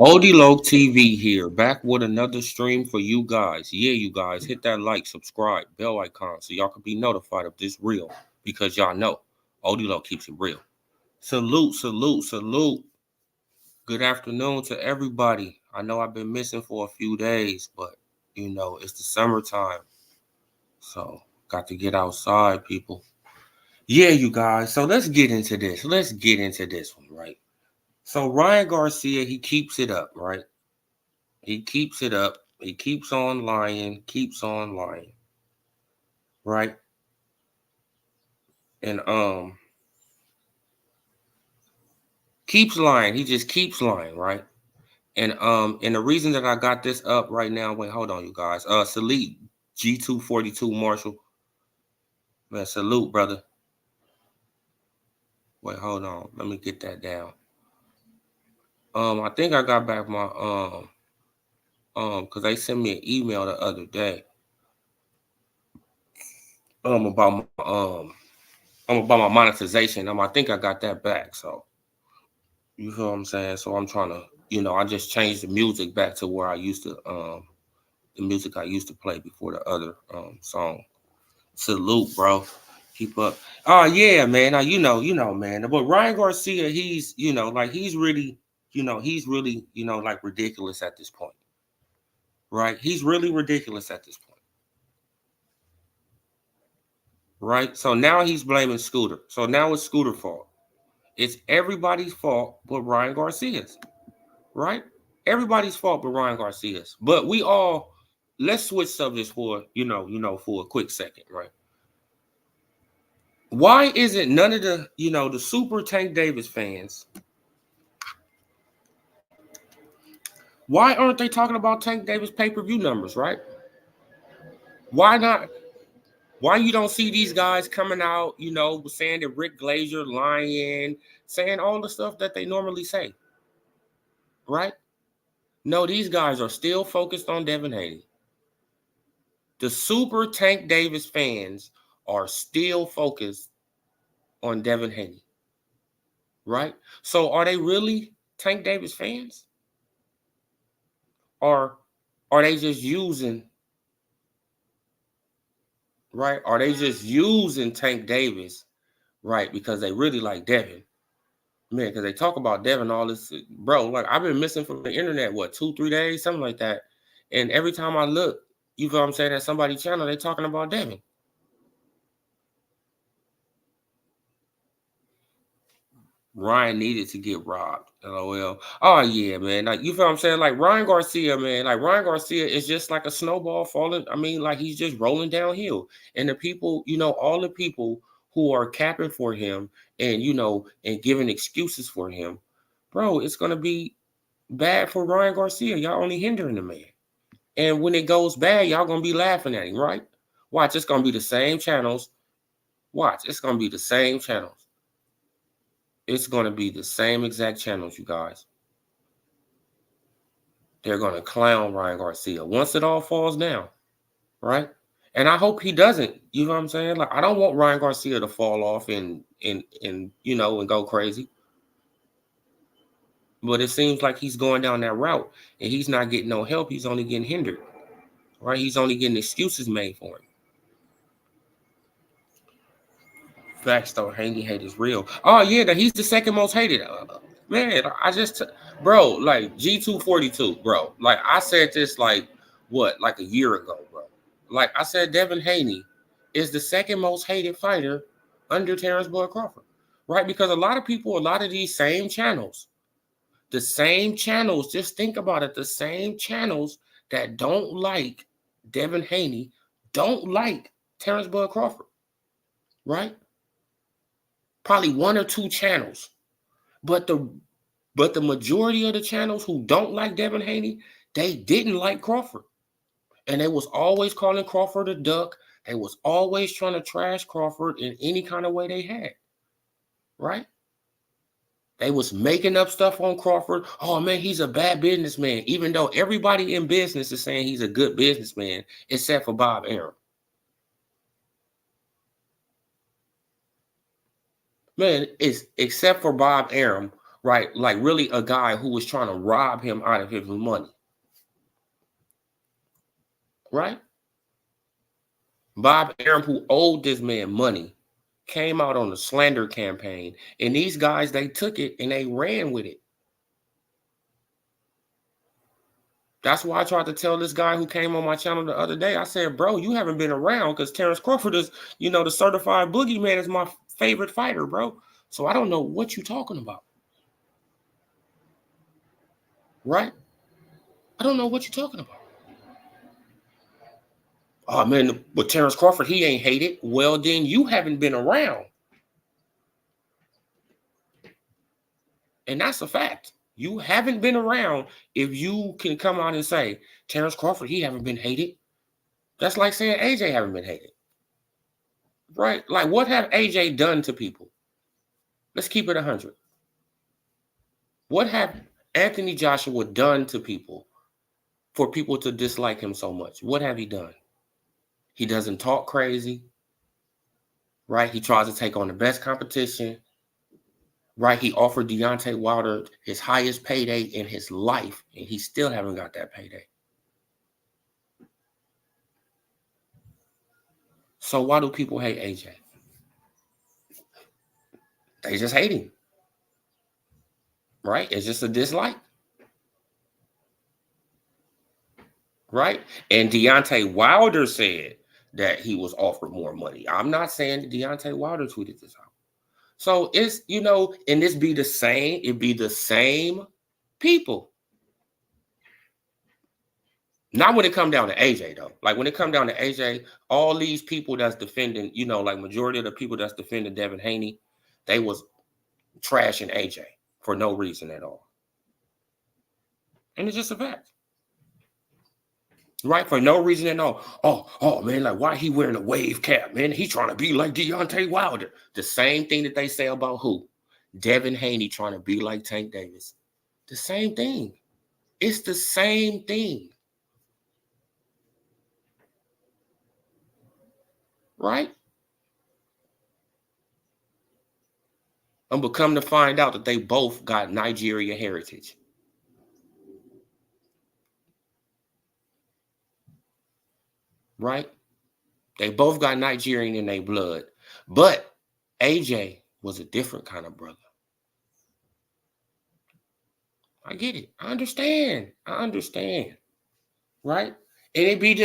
Odilo TV here, back with another stream for you guys. Yeah, you guys, hit that like, subscribe, bell icon so y'all can be notified of this real, because y'all know Odilo keeps it real. Salute, salute, salute. Good afternoon to everybody. I know I've been missing for a few days, but it's the summertime. So got to get outside, people. Yeah, you guys. So let's get into this. Let's get into this one, right? So Ryan Garcia, he keeps it up, right? He keeps it up. He keeps on lying, right? And keeps lying. He just keeps lying, right? And the reason that I got this up right now, wait, hold on, you guys. Salute G242 Marshall. Man, salute, brother. Wait, hold on. Let me get that down. I think I got back my because they sent me an email the other day. About my monetization. I think I got that back. So you feel what I'm saying? So I'm trying to, I just changed the music back to where I used to the music I used to play before the other song. Salute, bro. Keep up. Oh yeah, man. Now you know, man. But Ryan Garcia, he's he's really, like ridiculous at this point. Right? He's really ridiculous at this point. Right? So now he's blaming Scooter. So now it's Scooter's fault. It's everybody's fault but Ryan Garcia's. Right? Everybody's fault but Ryan Garcia's. But let's switch subjects for for a quick second, right? Why isn't none of the Super Tank Davis fans? Why aren't they talking about Tank Davis pay-per-view numbers, right? Why not? Why you don't see these guys coming out, saying that Rick Glazier lying, saying all the stuff that they normally say, right? No, these guys are still focused on Devin Haney. The Super Tank Davis fans are still focused on Devin Haney, right? So are they really Tank Davis fans? Or are they just using, right? Are they just using Tank Davis, right? Because they really like Devin. Man, because they talk about Devin all this, bro. Like I've been missing from the internet, 2-3 days, something like that. And every time I look, you know what I'm saying, at somebody's channel, they talking about Devin. Ryan needed to get robbed. LOL. Oh yeah, man. Like you feel what I'm saying? Like Ryan Garcia, man. Like Ryan Garcia is just like a snowball falling. I mean, like he's just rolling downhill. And the people, all the people who are capping for him and and giving excuses for him, bro, it's gonna be bad for Ryan Garcia. Y'all only hindering the man. And when it goes bad, y'all gonna be laughing at him, right? Watch, it's gonna be the same channels. Watch, it's gonna be the same channels. It's going to be the same exact channels, you guys. They're going to clown Ryan Garcia once it all falls down, right? And I hope he doesn't. You know what I'm saying? Like I don't want Ryan Garcia to fall off and go crazy. But it seems like he's going down that route and he's not getting no help. He's only getting hindered, right? He's only getting excuses made for him. Facts though, Haney hate is real. Oh yeah, that he's the second most hated. Man, bro, like G242, bro. Like I said this like what, like a year ago, bro. Like I said, Devin Haney is the second most hated fighter under Terrence Bud Crawford, right? Because a lot of people, a lot of these same channels, the same channels. Just think about it. The same channels that don't like Devin Haney don't like Terrence Bud Crawford, right? Probably one or two channels, but the majority of the channels who don't like Devin Haney, they didn't like Crawford, and they was always calling Crawford a duck. They was always trying to trash Crawford in any kind of way they had, right? They was making up stuff on Crawford. Oh man, he's a bad businessman, even though everybody in business is saying he's a good businessman, except for Bob Arum. Man, it's except for Bob Arum, right? Like really a guy who was trying to rob him out of his money, right? Bob Arum, who owed this man money, came out on a slander campaign, and these guys, they took it and they ran with it. That's why I tried to tell this guy who came on my channel the other day. I said, bro, you haven't been around because Terrence Crawford is, the certified boogeyman is my favorite fighter, bro. So I don't know what you're talking about. Right? I don't know what you're talking about. Oh, man, but Terrence Crawford, he ain't hated. Well, then you haven't been around. And that's a fact. You haven't been around if you can come out and say, Terrence Crawford, he haven't been hated. That's like saying AJ haven't been hated. Right? Like, what have AJ done to people? Let's keep it 100. What have Anthony Joshua done to people for people to dislike him so much? What have he done? He doesn't talk crazy, right? He tries to take on the best competition, right? He offered Deontay Wilder his highest payday in his life, and he still haven't got that payday. So why do people hate AJ? They just hate him, right? It's just a dislike, right? And Deontay Wilder said that he was offered more money. I'm not saying that Deontay Wilder tweeted this out. So it's, and this be the same, it'd be the same people. Not when it come down to AJ, though. Like, when it come down to AJ, all these people that's defending, like majority of the people that's defending Devin Haney, they was trashing AJ for no reason at all. And it's just a fact. Right? For no reason at all. Oh, man, like, why he wearing a wave cap, man? He trying to be like Deontay Wilder. The same thing that they say about who? Devin Haney trying to be like Tank Davis. The same thing. It's the same thing. Right? And but come to find out that they both got Nigeria heritage. Right? They both got Nigerian in their blood. But AJ was a different kind of brother. I get it. I understand. Right? And it be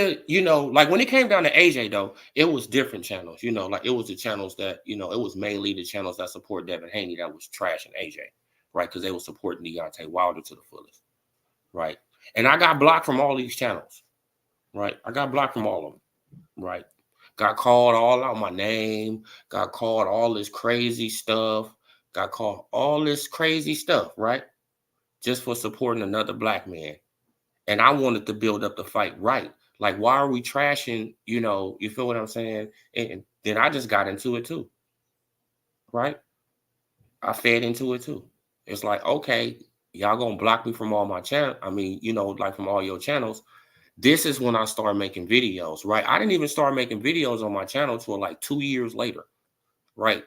like when it came down to AJ, though, it was different channels. Like it was the channels that, it was mainly the channels that support Devin Haney that was trashing AJ, right? Because they were supporting Deontay Wilder to the fullest, right? And I got blocked from all these channels, right? I got blocked from all of them, right? Got called all out my name, got called all this crazy stuff, got called all this crazy stuff, right? Just for supporting another black man. And I wanted to build up the fight right. Like, why are we trashing, you feel what I'm saying? And then I just got into it too, right? I fed into it too. It's like, okay, y'all gonna block me from all my channel. I mean, like from all your channels. This is when I started making videos, right? I didn't even start making videos on my channel until like 2 years later, right?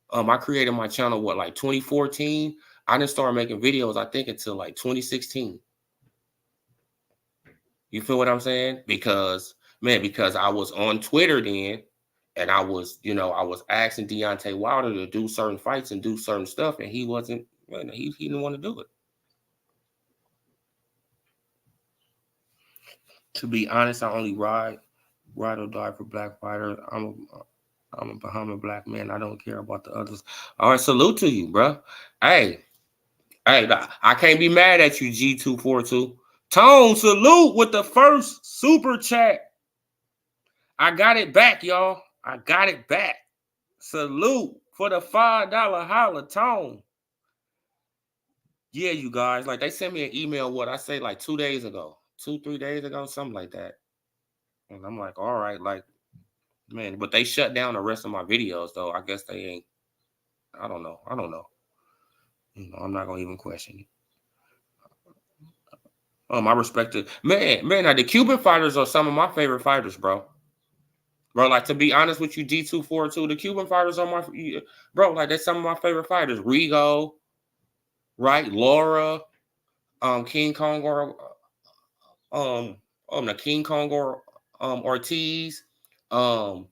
I created my channel, like 2014? I didn't start making videos, I think, until like 2016. You feel what I'm saying? Because I was on Twitter then, And I was, I was asking Deontay Wilder to do certain fights and do certain stuff, and he wasn't, he didn't want to do it. To be honest, I only ride or die for black fighters. I'm a Bahama black man. I don't care about the others. All right, salute to you, bro. Hey, I can't be mad at you, G242. Tone, salute with the first super chat. I got it back, y'all. I got it back. Salute for the $5 holla, Tone. Yeah, you guys, like they sent me an email, what I say, like 2 days ago, 3 days ago, something like that. And I'm like, all right, like, man, but they shut down the rest of my videos, though. I guess they ain't, I don't know. I'm not gonna even question it. I respect it. Man, now the Cuban fighters are some of my favorite fighters, bro. Bro, like, to be honest with you, G242, the Cuban fighters are my, bro, like, that's some of my favorite fighters. Rigo, right? Laura, King Kong, or the King Kong, or Ortiz, Gamboa,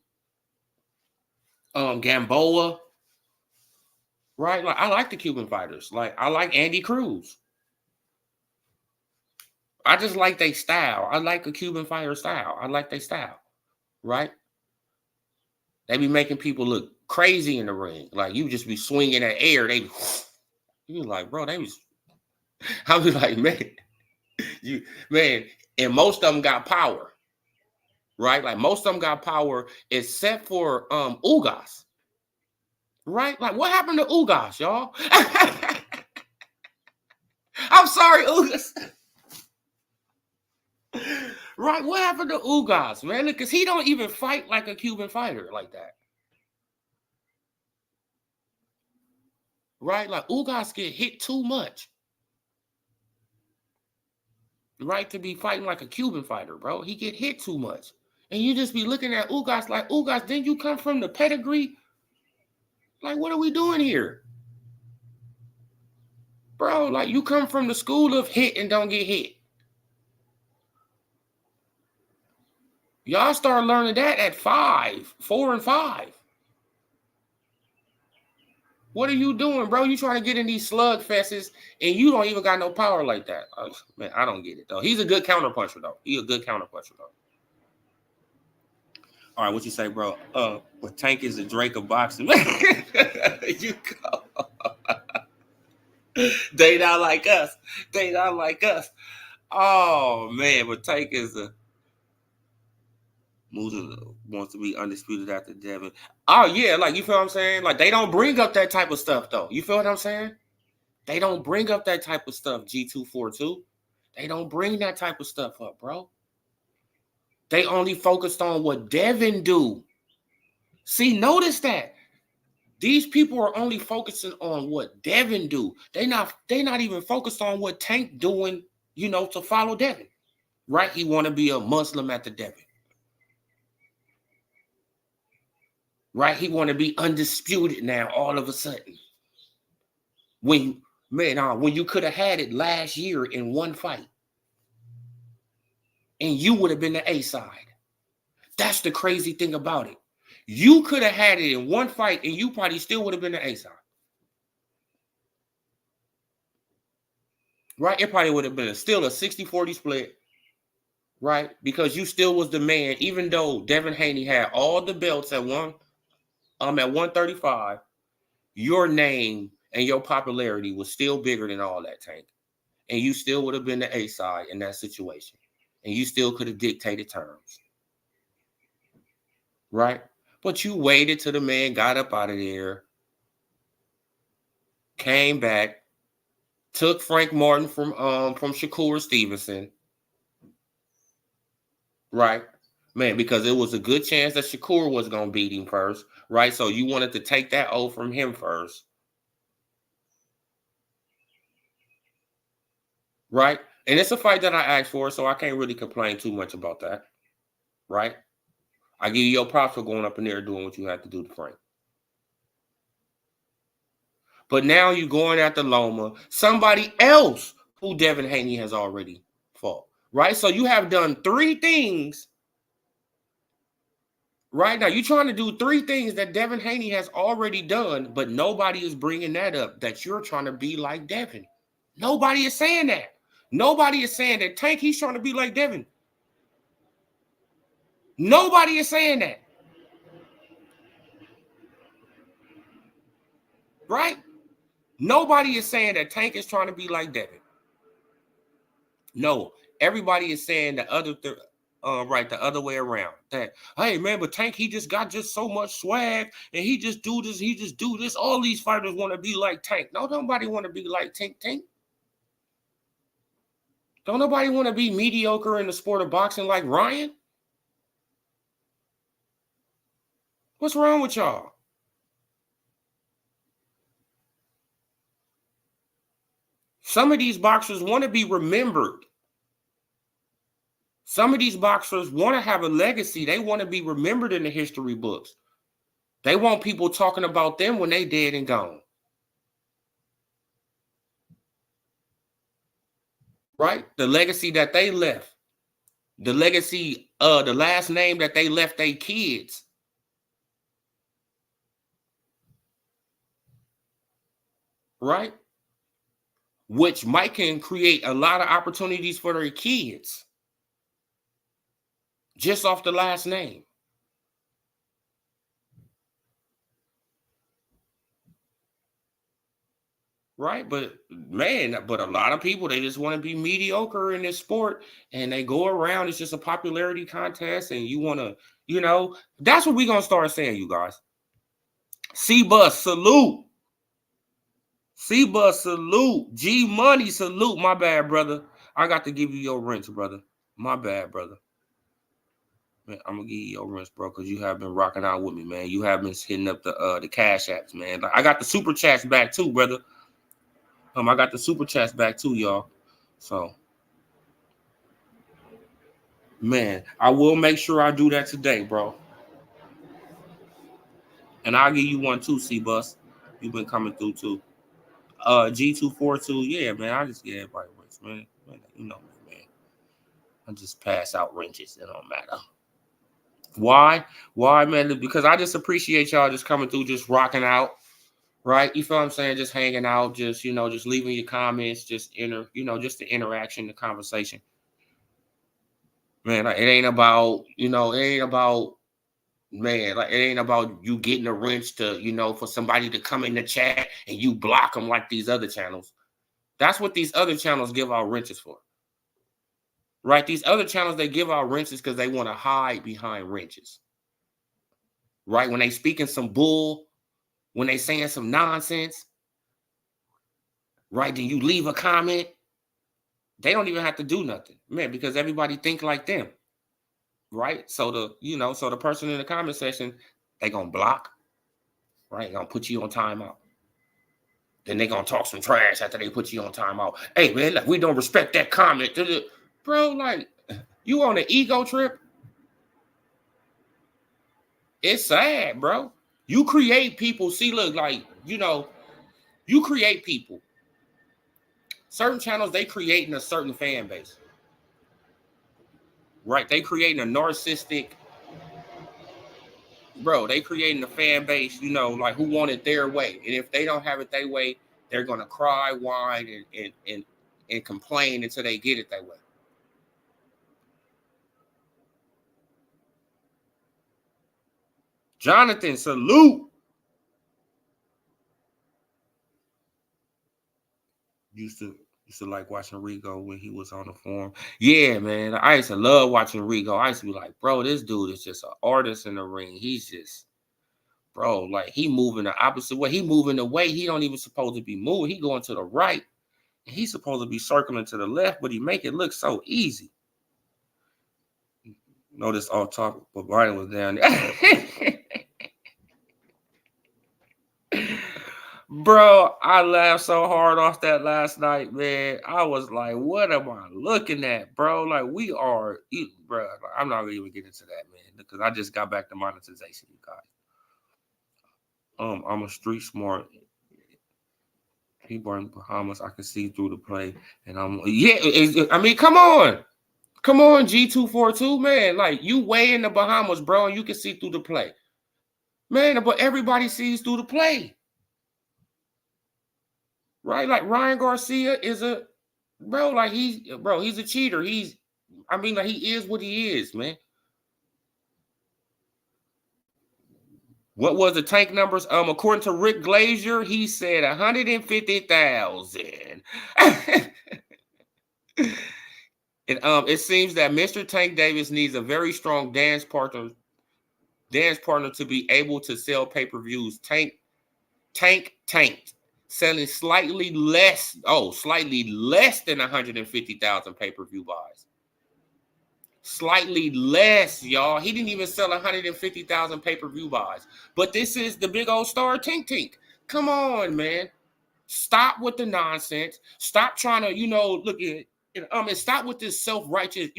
right? Like, I like the Cuban fighters. Like, I like Andy Cruz. I just like their style. I like a Cuban fighter style. I like their style, right? They be making people look crazy in the ring. Like, you just be swinging that air. You like, bro, I was like, man, and most of them got power, right? Like, most of them got power except for Ugas, right? Like, what happened to Ugas, y'all? I'm sorry, Ugas. Right, what happened to Ugas, man? Because he don't even fight like a Cuban fighter like that. Right? Like, Ugas get hit too much. Right? To be fighting like a Cuban fighter, bro. He get hit too much. And you just be looking at Ugas like, Ugas, didn't you come from the pedigree? Like, what are we doing here? Bro, like, you come from the school of hit and don't get hit. Y'all start learning that at 4 and 5. What are you doing, bro? You trying to get in these slug fests and you don't even got no power like that. Man, I don't get it, though. He's a good counterpuncher, though. All right, what you say, bro? But Tank is the Drake of boxing. You go. They not like us. Oh, man, but Tank is the wants to be undisputed after Devin. Oh, yeah, like, you feel what I'm saying? Like, they don't bring up that type of stuff, though. You feel what I'm saying? They don't bring up that type of stuff, G242. They don't bring that type of stuff up, bro. They only focused on what Devin do. See, notice that. These people are only focusing on what Devin do. They not even focused on what Tank doing, to follow Devin. Right? He want to be a Muslim after Devin. Right? He want to be undisputed now all of a sudden. When you could have had it last year in one fight. And you would have been the A side. That's the crazy thing about it. You could have had it in one fight and you probably still would have been the A side. Right? It probably would have been still a 60-40 split. Right? Because you still was the man, even though Devin Haney had all the belts at 135, your name and your popularity was still bigger than all that, Tank. And you still would have been the A side in that situation. And you still could have dictated terms. Right? But you waited till the man got up out of there, came back, took Frank Martin from Shakur Stevenson. Right? Man, because it was a good chance that Shakur was going to beat him first. Right? So you wanted to take that O from him first. Right? And it's a fight that I asked for, so I can't really complain too much about that. Right? I give you your props for going up in there doing what you had to do to Frank. But now you're going after Loma, somebody else who Devin Haney has already fought. Right? So you have done 3 things Right now, you're trying to do 3 things that Devin Haney has already done, but nobody is bringing that up, that you're trying to be like Devin. Nobody is saying that. Nobody is saying that Tank, he's trying to be like Devin. Nobody is saying that. Right? Nobody is saying that Tank is trying to be like Devin. No, everybody is saying the other right, the other way around. That, hey man, but Tank, he just got just so much swag, and he just do this. All these fighters want to be like Tank. No, nobody want to be like Tank. Don't nobody want to be mediocre in the sport of boxing like Ryan? What's wrong with y'all? Some of these boxers want to be remembered. Some of these boxers want to have a legacy. They want to be remembered in the history books. They want people talking about them when they dead and gone. Right? The legacy that they left. The legacy, the last name that they left their kids. Right? Which might can create a lot of opportunities for their kids. Just off the last name. Right? But man, but a lot of people, they just want to be mediocre in this sport, and they go around. It's just a popularity contest, and you want to, that's what we're going to start saying, you guys. C-Bus, salute. C-Bus, salute. G-Money, salute. My bad, brother. I got to give you your rents, brother. My bad, brother. Man, I'm gonna give you your rents, bro, because you have been rocking out with me, man. You have been hitting up the cash apps, man. I got the super chats back too, brother. I got the super chats back too, y'all. So, man, I will make sure I do that today, bro. And I'll give you one too, C-Bus. You've been coming through too. G242, yeah, man. I just get everybody rents, man. You know me, man. I just pass out wrenches. It don't matter. Why? Why, man? Because I just appreciate y'all just coming through, just rocking out. Right? You feel what I'm saying? Just hanging out, just, just leaving your comments, just just the interaction, the conversation. Man, like, it ain't about, man, like, it ain't about you getting a wrench to, for somebody to come in the chat and you block them like these other channels. That's what these other channels give out wrenches for. Right? These other channels, they give out wrenches because they want to hide behind wrenches. Right? When they speaking some bull, when they saying some nonsense, right? Then you leave a comment. They don't even have to do nothing, man, because everybody think like them. Right? So the person in the comment section, they gonna block, right? Gonna put you on timeout. Then they gonna talk some trash after they put you on timeout. Hey man, like, we don't respect that comment. Bro, like, you on an ego trip? It's sad, bro. You create people. See, look, like, you create people. Certain channels, they creating a certain fan base. Right? They creating a narcissistic, bro, they creating a fan base, like, who want it their way. And if they don't have it their way, they're gonna cry, whine, and complain until they get it their way. Jonathan, salute. Used to like watching Rigo when he was on the forum. Yeah, man. I used to love watching Rigo. I used to be like, bro, this dude is just an artist in the ring. He's just, bro, like, he moving the opposite way. He moving the way he don't even supposed to be moving. He going to the right. And he's supposed to be circling to the left, but he make it look so easy. Notice all talk, but Brian was down there. Bro, I laughed so hard off that last night, man. I was like, what am I looking at, bro? Like, we are, bro. I'm not gonna even get into that, man, because I just got back to monetization, you guys. I'm a street smart. People in Bahamas, I can see through the play, and I mean, come on. Come on, G242, man. Like, you way in the Bahamas, bro, and you can see through the play. Man, but everybody sees through the play. Right? Like, Ryan Garcia is a, bro, like, he's a cheater. Like, he is what he is, man. What was the tank numbers? According to Rick Glazier, he said 150,000. It seems that Mr. Tank Davis needs a very strong dance partner to be able to sell pay-per-views. Tank, selling slightly less than 150,000 pay-per-view buys. Slightly less, y'all. He didn't even sell 150,000 pay-per-view buys. But this is the big old star Tink. Come on, man. Stop with the nonsense. Stop trying to, look at, and stop with this self-righteous,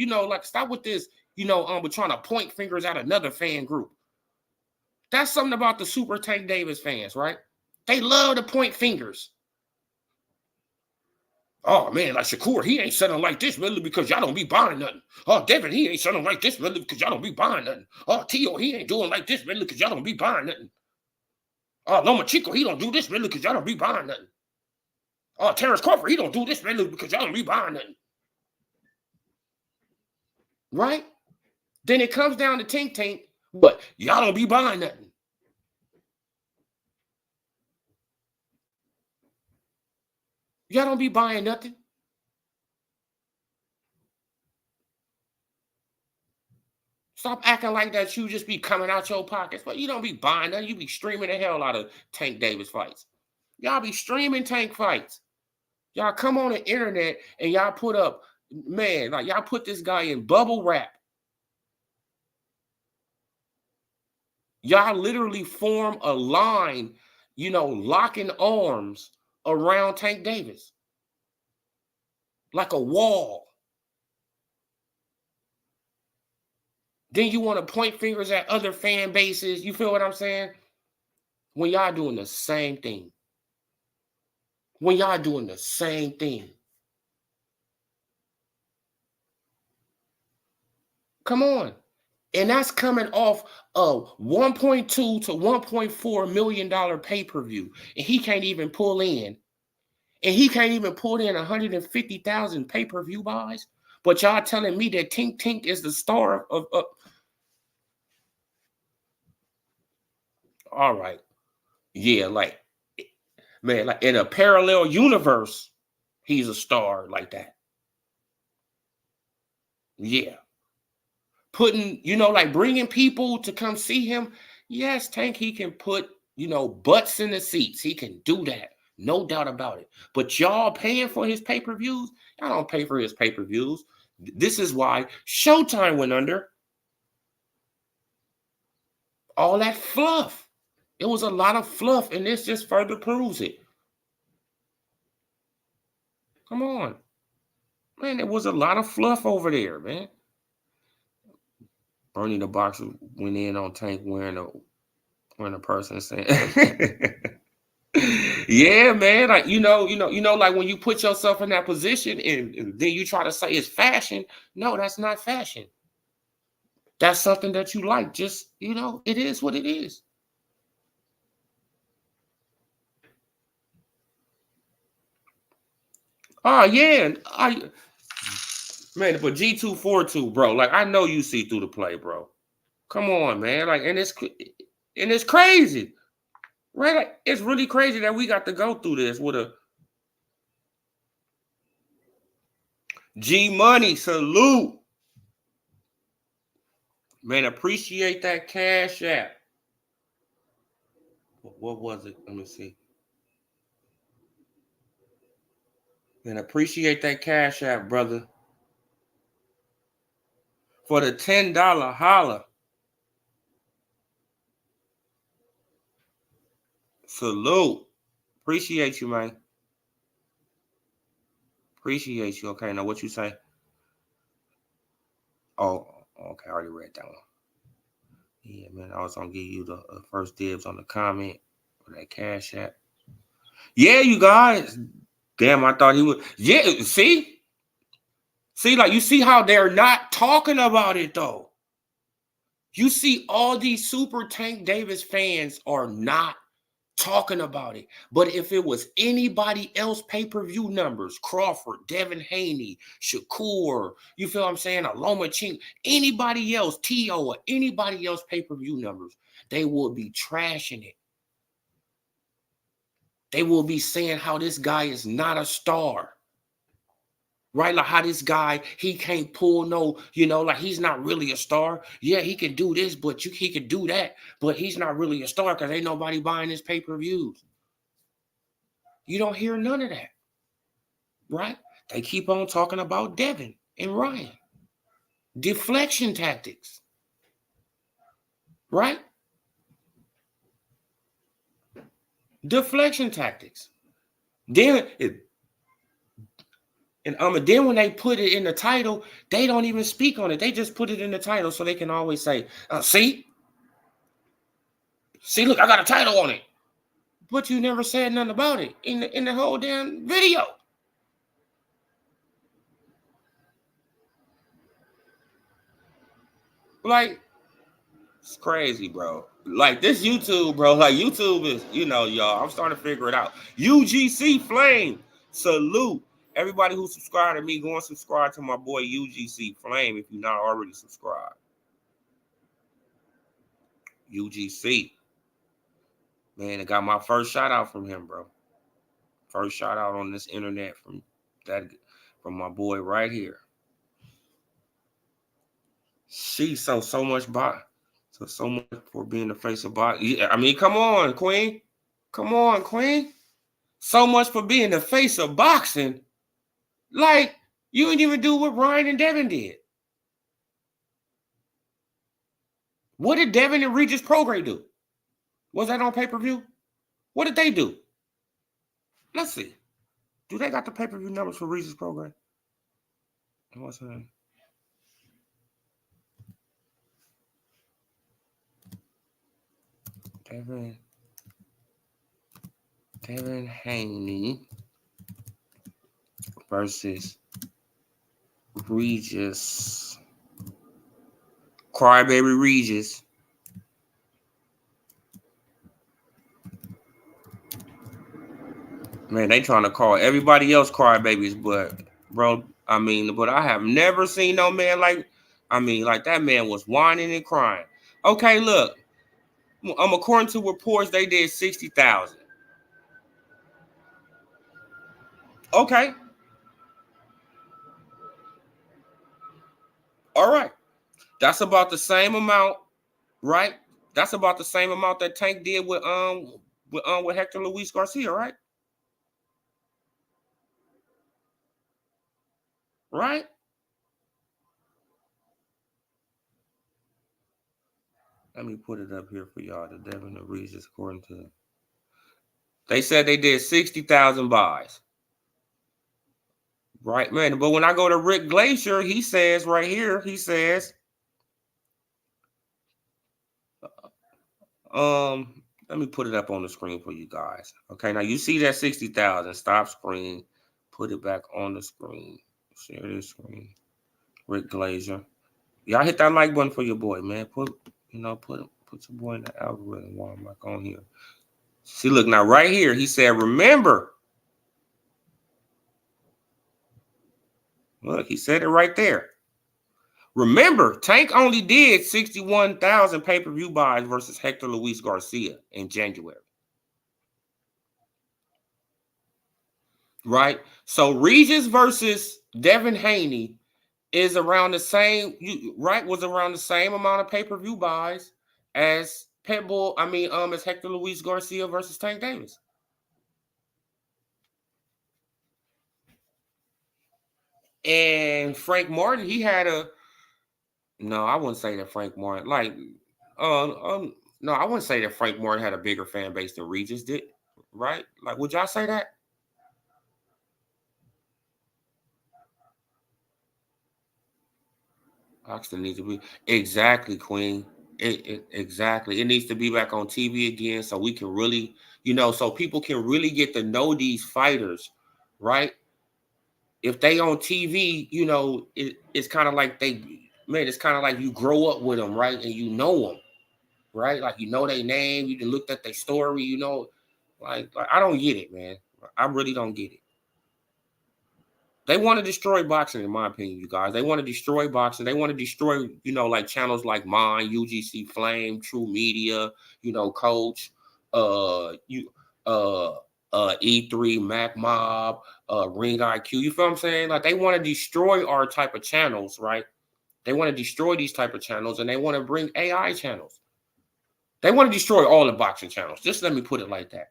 stop with this, we're trying to point fingers at another fan group. That's something about the Super Tank Davis fans, right? They love to point fingers. Oh, man, like Shakur, he ain't selling like this really because y'all don't be buying nothing. Oh, Devin, he ain't selling like this really because y'all don't be buying nothing. Oh, Tio, he ain't doing like this really because y'all don't be buying nothing. Oh, Loma Chico, he don't do this really because y'all don't be buying nothing. Oh, Terrence Crawford, he don't do this really because y'all don't be buying nothing. Right? Then it comes down to Tink. But y'all don't be buying nothing. Y'all don't be buying nothing. Stop acting like that you just be coming out your pockets. But you don't be buying nothing. You be streaming the hell out of Tank Davis fights. Y'all be streaming Tank fights. Y'all come on the internet and y'all put up, man, like y'all put this guy in bubble wrap. Y'all literally form a line, locking arms around Tank Davis. Like a wall. Then you want to point fingers at other fan bases. You feel what I'm saying? When y'all doing the same thing. Come on. And that's coming off of $1.2 to $1.4 million pay-per-view. And he can't even pull in. And he can't even pull in 150,000 pay-per-view buys. But y'all telling me that Tink is the star of all right. Yeah, like, man, like in a parallel universe, he's a star like that. Yeah. Putting, like bringing people to come see him. Yes, Tank, he can put, butts in the seats. He can do that. No doubt about it. But y'all paying for his pay-per-views? Y'all don't pay for his pay-per-views. This is why Showtime went under. All that fluff. It was a lot of fluff, and this just further proves it. Come on. Man, there was a lot of fluff over there, man. Bernie the Boxer went in on Tank wearing a person saying, yeah, man. Like, like when you put yourself in that position and then you try to say it's fashion. No, that's not fashion. That's something that you like. Just, it is what it is. Oh, yeah. Man, but G242, bro, like, I know you see through the play, bro. Come on, man. Like, and it's crazy. Right? Like, it's really crazy that we got to go through this with a G Money salute. Man, appreciate that Cash App. What was it? Let me see. Man, appreciate that Cash App, brother. For the $10 holla. Salute. Appreciate you, man. Appreciate you. Okay, now what you say? Oh, okay, I already read that one. Yeah, man, I was gonna give you the first dibs on the comment for that Cash App. Yeah, you guys. Damn, I thought he would. Yeah, see? See, like, you see how they're not talking about it, though. You see all these Super Tank Davis fans are not talking about it. But if it was anybody else pay-per-view numbers, Crawford, Devin Haney, Shakur, you feel what I'm saying, Aloma Ching, anybody else, T.O., or anybody else pay-per-view numbers, they will be trashing it. They will be saying how this guy is not a star. Right? Like how this guy, he can't pull no, like he's not really a star. Yeah, he can do this, but he can do that, but he's not really a star because ain't nobody buying his pay-per-views. You don't hear none of that. Right? They keep on talking about Devin and Ryan. Deflection tactics. Right? Deflection tactics. Then then when they put it in the title, they don't even speak on it. They just put it in the title so they can always say, see, look, I got a title on it. But you never said nothing about it in the whole damn video. Like, it's crazy, bro. Like, this YouTube, bro. Like, YouTube is, y'all, I'm starting to figure it out. UGC Flame, salute. Everybody who subscribed to me, go and subscribe to my boy UGC Flame if you're not already subscribed. UGC. Man, I got my first shout out from him, bro. First shout out on this internet from my boy right here. So much so much for being the face of boxing. Yeah, I mean, come on, Queen. Come on, Queen. So much for being the face of boxing. Like, you didn't even do what Ryan and Devin did. What did Devin and Regis Prograis do? Was that on pay-per-view? What did they do? Let's see. Do they got the pay-per-view numbers for Regis Prograis? What's her name? Devin Haney versus Regis. Crybaby Regis. Man, they trying to call everybody else crybabies, but bro, but I have never seen no man like that man was whining and crying. Okay, look, according to reports, they did 60,000. Okay. All right. That's about the same amount, right? That's about the same amount that Tank did with Hector Luis Garcia, right? Right? Let me put it up here for y'all. The Devin and Regis, according to, they said they did 60,000 buys. Right, man. But when I go to Rick Glacier, he says right here, let me put it up on the screen for you guys. Okay, now you see that 60,000. Stop screen. Put it back on the screen. Share this screen. Rick Glacier. Y'all hit that like button for your boy, man. Put your boy in the algorithm while I'm back on here. See, look, now right here, he said, remember. Look, he said it right there. Remember, Tank only did 61,000 pay-per-view buys versus Hector Luis Garcia in January. Right? So Regis versus Devin Haney is around the same, right? Was around the same amount of pay-per-view buys as as Hector Luis Garcia versus Tank Davis. And Frank Martin, he had no, I wouldn't say that Frank Martin, no, I wouldn't say that Frank Martin had a bigger fan base than Regis did, right? Like, would y'all say that? Oxton needs to be exactly, Queen. Exactly. It needs to be back on TV again, so we can really, so people can really get to know these fighters, right? if they on TV, you know, it's kind of like it's kind of like you grow up with them, right? And you know them, right? Like, you know their name, you can look at their story, you know, like I don't get it, man. I really don't get it. They want to destroy boxing, in my opinion, you guys. They want to destroy boxing. They want to destroy, you know, like channels like mine, UGC Flame, True Media, you know, Coach, you, uh, E3, Mac Mob, Ring IQ. You feel what I'm saying? Like, they want to destroy our type of channels, right? They want to destroy these type of channels, and they want to bring AI channels. They want to destroy all the boxing channels. Just let me put it like that.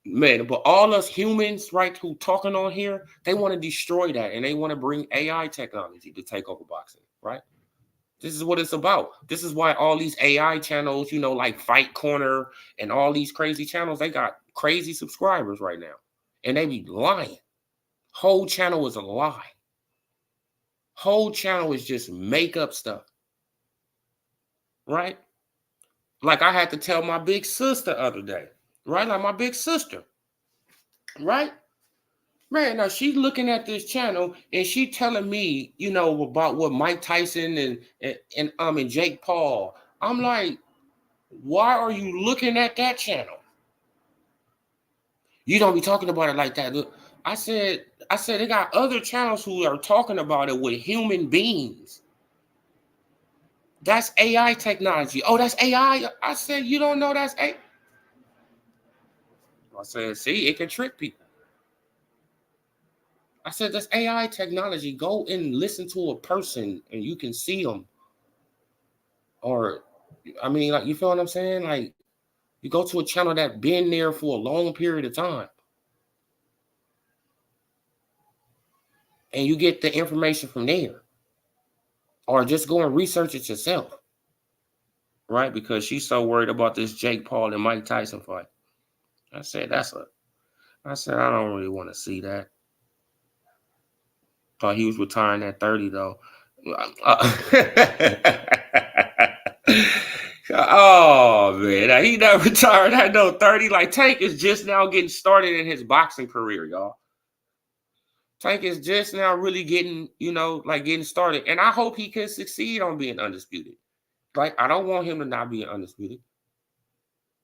Man, but all us humans, right, who talking on here, they want to destroy that, and they want to bring AI technology to take over boxing, right? This is what it's about. This is why all these AI channels, you know, like Fight Corner and all these crazy channels, they got crazy subscribers right now, and they be lying. Whole channel is a lie. Whole channel is just make up stuff, right? Like, I had to tell my big sister the other day, right? Like, my big sister, right? Man, now she's looking at this channel and she telling me, you know, about what Mike Tyson and Jake Paul. I'm like, why are you looking at that channel? You don't be talking about it like that. Look, I said they got other channels who are talking about it with human beings. That's AI technology. Oh, that's AI. I said, you don't know that's AI. I said, see, it can trick people. I said, that's AI technology. Go and listen to a person and you can see them. Or, I mean, like, you feel what I'm saying? Like, you go to a channel that been there for a long period of time and you get the information from there. Or just go and research it yourself. Right? Because she's so worried about this Jake Paul and Mike Tyson fight. I said, I don't really want to see that. Thought he was retiring at 30, though. Oh, man. He never retired at no 30. Like, Tank is just now getting started in his boxing career, y'all. Tank is just now really getting, you know, like getting started. And I hope he can succeed on being undisputed. Like, I don't want him to not be undisputed.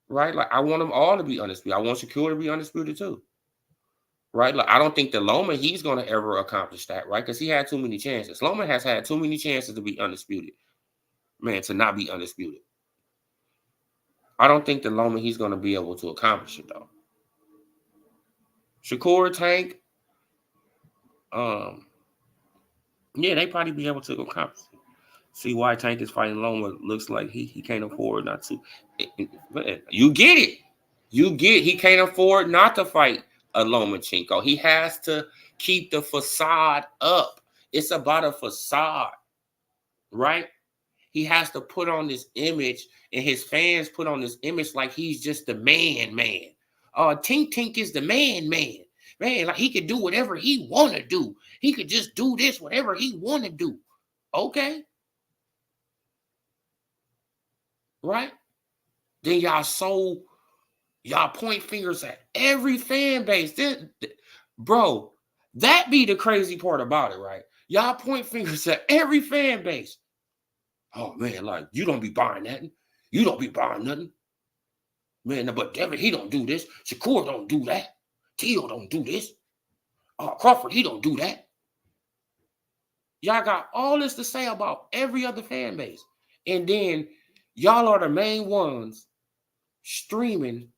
Right? Like, I want them all to be undisputed. I want Shakur to be undisputed too. Right? Like, I don't think that Loma, he's going to ever accomplish that, right? Because he had too many chances. Loma has had too many chances to be undisputed. Man, to not be undisputed. I don't think that Loma, he's going to be able to accomplish it, though. Shakur, Tank, yeah, they probably be able to accomplish it. See why Tank is fighting Loma. Looks like he can't afford not to. You get it. He can't afford not to fight a Lomachenko. He has to keep the facade up. It's about a facade, right? He has to put on this image, and his fans put on this image like he's just the man. Tink is the man. Man, like he could do whatever he want to do. He could just do this, whatever he want to do. Okay. Right? Then y'all point fingers at every fan base. Bro, that be the crazy part about it, right? Y'all point fingers at every fan base. Oh man, like, you don't be buying nothing. You don't be buying nothing. Man, but Devin, he don't do this. Shakur don't do that. Teal don't do this. Crawford, he don't do that. Y'all got all this to say about every other fan base. And then y'all are the main ones streaming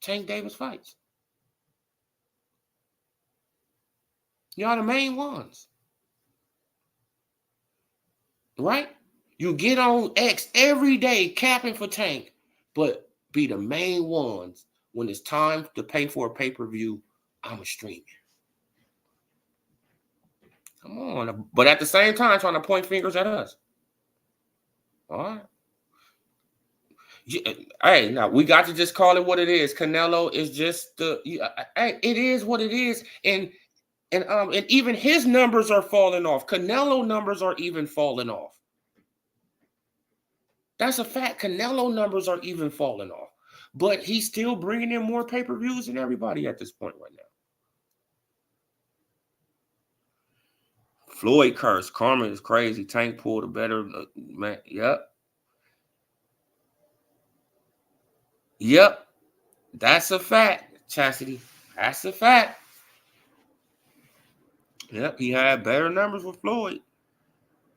Tank Davis fights. Y'all the main ones. Right? You get on X every day capping for Tank, but be the main ones when it's time to pay for a pay-per-view. I'm a streamer. Come on. But at the same time, trying to point fingers at us. All right. Hey, now we got to just call it what it is. Canelo is just it is what it is. And even his numbers are falling off. Canelo numbers are even falling off. That's a fact. Canelo numbers are even falling off. But he's still bringing in more pay-per-views than everybody at this point right now. Floyd curse. Karma is crazy. Tank pulled a better man. Yep. Yep. That's a fact, Chastity. That's a fact. Yep. He had better numbers with Floyd.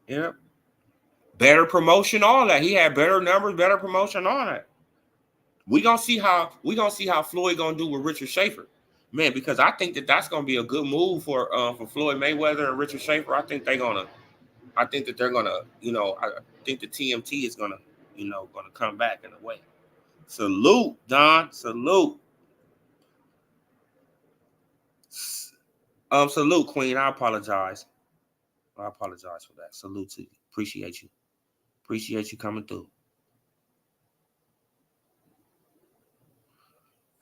Yep. Better promotion, all that. He had better numbers, better promotion, all that. We gonna see how Floyd gonna do with Richard Schaefer, man. Because I think that's gonna be a good move for Floyd Mayweather and Richard Schaefer. I think that they're gonna, I think the TMT is gonna, gonna come back in a way. Salute, Don. Salute. Salute, Queen. I apologize. I apologize for that. Salute to you. Appreciate you. Appreciate you coming through.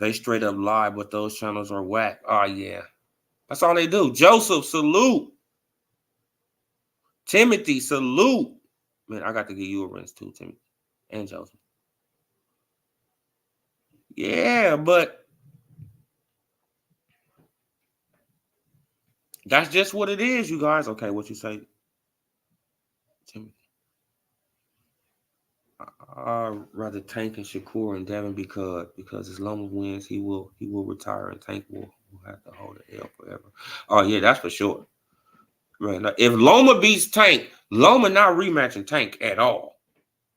They straight up lie, but those channels are whack. Oh, yeah. That's all they do. Joseph, salute. Timothy, salute. Man, I got to give you a rinse too, Timothy. And Joseph. Yeah, but that's just what it is, you guys. Okay, what you say, Timothy? I'd rather Tank and Shakur and Devin because as Loma wins, he will retire and Tank will have to hold the L forever. Oh yeah, that's for sure. Right. Now, if Loma beats Tank, Loma not rematching Tank at all.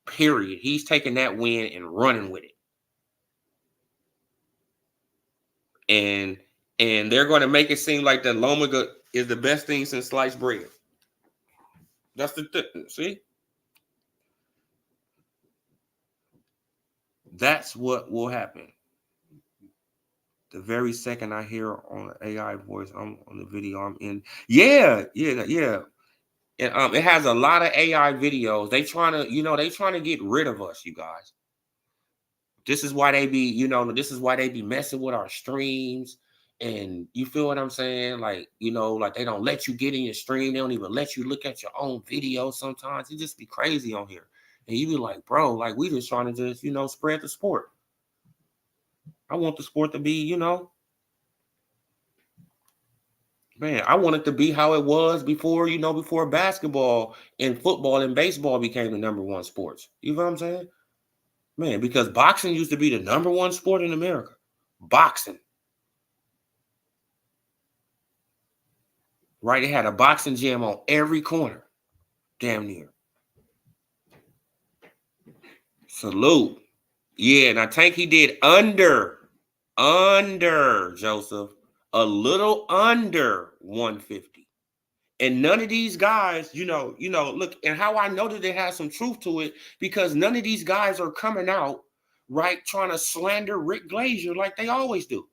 Period. He's taking that win and running with it. And they're going to make it seem like that Loma is the best thing since sliced bread. That's the thing. See? That's what will happen. The very second I hear on the AI voice, I'm on the video I'm in. Yeah. And it has a lot of AI videos. They trying to get rid of us, you guys. This is why they be messing with our streams. And you feel what I'm saying? Like, like they don't let you get in your stream. They don't even let you look at your own video sometimes. It just be crazy on here. And you be like, bro, like we just trying to just, spread the sport. I want the sport to be, man, I want it to be how it was before, before basketball and football and baseball became the number one sports. You know what I'm saying? Man, because boxing used to be the number one sport in America. Boxing. Right? They had a boxing gym on every corner. Damn near. Salute. Yeah, and I think he did under, Joseph, a little under 150. And none of these guys, look, and how I know that they have some truth to it, because none of these guys are coming out, right, trying to slander Rick Glazier like they always do.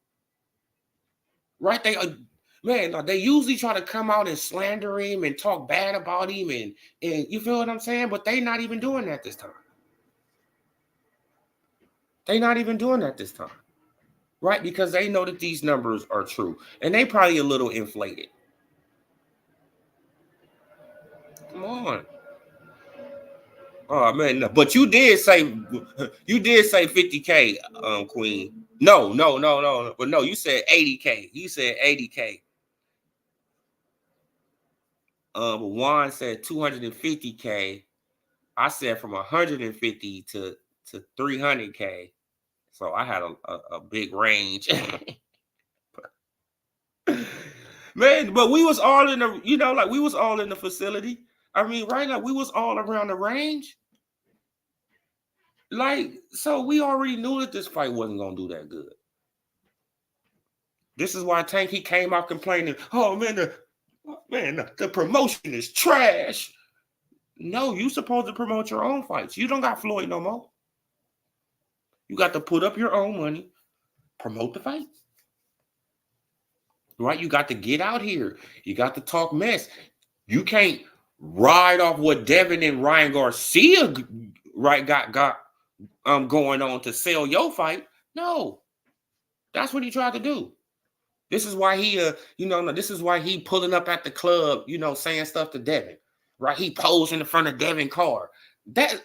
Right? They usually try to come out and slander him and talk bad about him, and you feel what I'm saying? But they not even doing that this time. They not even doing that this time. Right? Because they know that these numbers are true. And they probably a little inflated. Come on. Oh man, no. But you did say 50K, Queen. No. But no, you said 80K. You said 80K. But Juan said 250K. I said from 150 to 300K. So I had a big range. Man, but we was all in the, we was all in the facility. I mean, right now we was all around the range. So we already knew that this fight wasn't gonna do that good. This is why Tank, he came out complaining, oh man, the promotion is trash. No, you supposed to promote your own fights. You don't got Floyd no more. You got to put up your own money, promote the fight. Right? You got to get out here. You got to talk mess. You can't ride off what Devin and Ryan Garcia got going on to sell your fight. No. That's what he tried to do. This is why this is why he pulling up at the club, saying stuff to Devin. Right? He posing in front of Devin's car. That,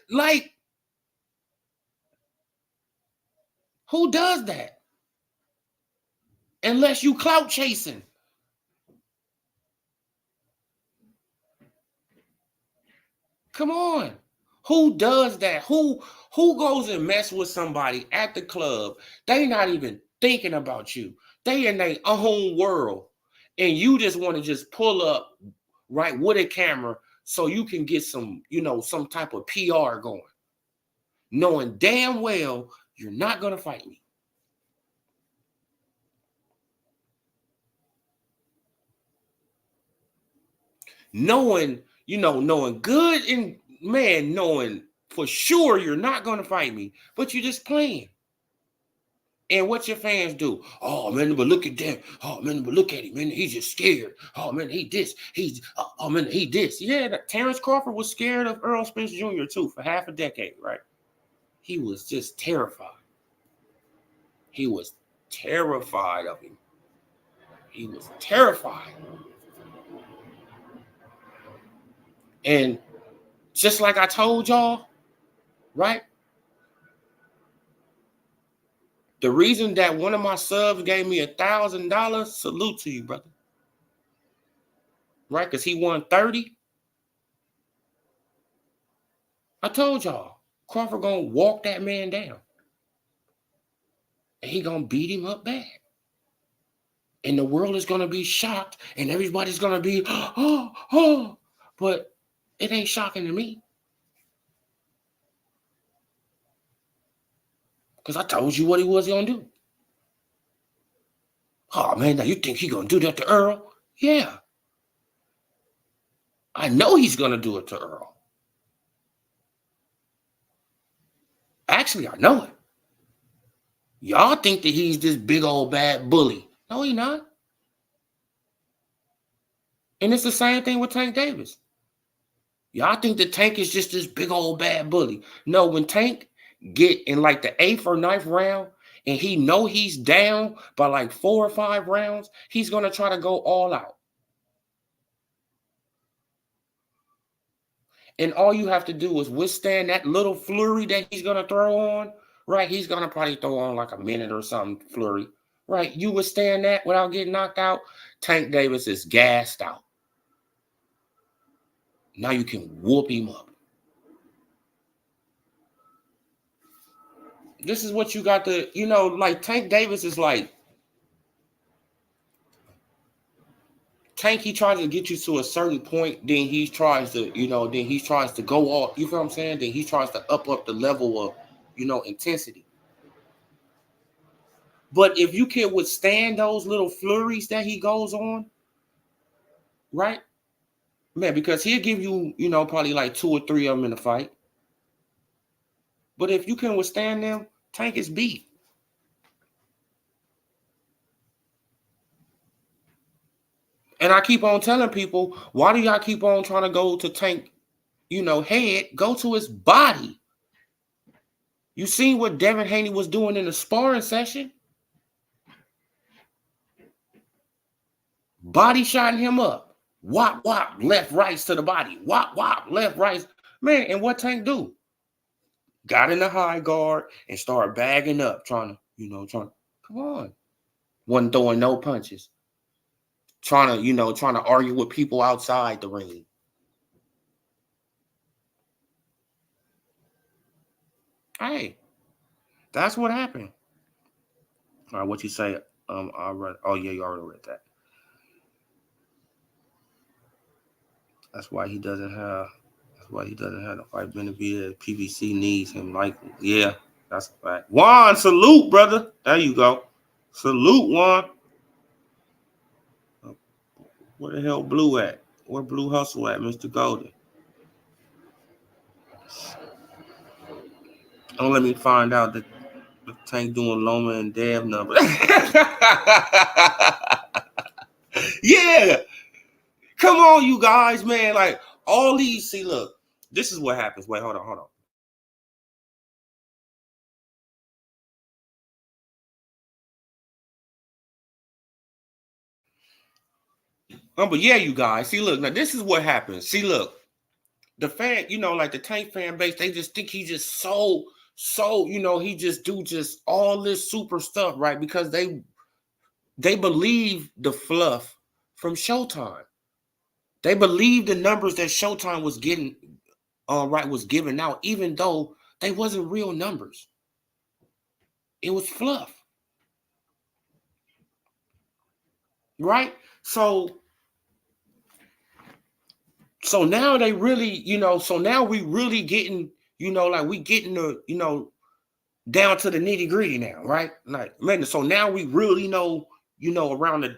who does that? Unless you clout chasing. Come on. Who does that? Who goes and mess with somebody at the club? They not even thinking about you. They in their own world. And you just want to just pull up right with a camera so you can get some, some type of PR going. Knowing damn well you're not going to fight me. Knowing good and knowing for sure you're not going to fight me, but you're just playing. And what your fans do? Oh man, but look at that. Oh man, but look at him, man. He's just scared. Oh man, he this. Oh man, he this. Yeah, Terrence Crawford was scared of Earl Spence Jr. too for half a decade, right? He was just terrified. He was terrified of him. He was terrified. And just like I told y'all, right? The reason that one of my subs gave me $1,000, salute to you, brother. Right? Because he won 30. I told y'all, Crawford gonna walk that man down. And he gonna beat him up bad. And the world is gonna be shocked, and everybody's gonna be, oh. But it ain't shocking to me. Because I told you what he was gonna do. Oh man, now you think he gonna do that to Earl? Yeah. I know he's gonna do it to Earl. Actually, I know it. Y'all think that he's this big old bad bully. No, he's not. And it's the same thing with Tank Davis. Y'all think that Tank is just this big old bad bully. No, when Tank get in like the 8th or 9th round and he know he's down by like 4 or 5 rounds, he's going to try to go all out. And all you have to do is withstand that little flurry that he's going to throw on, right? He's going to probably throw on like a minute or something flurry, right? You withstand that without getting knocked out. Tank Davis is gassed out. Now you can whoop him up. This is what you got to, like Tank Davis is like, Tank, he tries to get you to a certain point, then he tries to, go off. You feel what I'm saying? Then he tries to up the level of, intensity. But if you can withstand those little flurries that he goes on, right? Man, because he'll give you, probably like 2 or 3 of them in a fight. But if you can withstand them, Tank is beat. And I keep on telling people, why do y'all keep on trying to go to Tank, head? Go to his body. You seen what Devin Haney was doing in the sparring session? Body shotting him up. Wop, wop, left, right to the body. Wop, wop, left, right. Man, and what Tank do? Got in the high guard and started bagging up, trying to, come on. Wasn't throwing no punches. Trying to argue with people outside the ring. Hey, that's what happened. All right, what you say? I read. Oh yeah, you already read that. That's why he doesn't have the fight Benavidez. PBC needs him. Like, yeah, that's a fact. Juan, salute, brother. There you go. Salute, Juan. Where the hell Blue at? Where Blue Hustle at, Mr. Golden? Don't let me find out that the Tank doing Loma and Dev number. Yeah. Come on, you guys, man. Like, all these, see, look, this is what happens. Wait, hold on. But yeah, you guys, see, look, now this is what happens. See, look, the fan, like the Tank fan base, they just think he just so, he just do just all this super stuff, right? Because they believe the fluff from Showtime. They believe the numbers that Showtime was getting right, was given out, even though they wasn't real numbers. It was fluff. Right? So now they really, so now we really getting, like we getting the, down to the nitty gritty now, right? Like, man, so now we really know, around the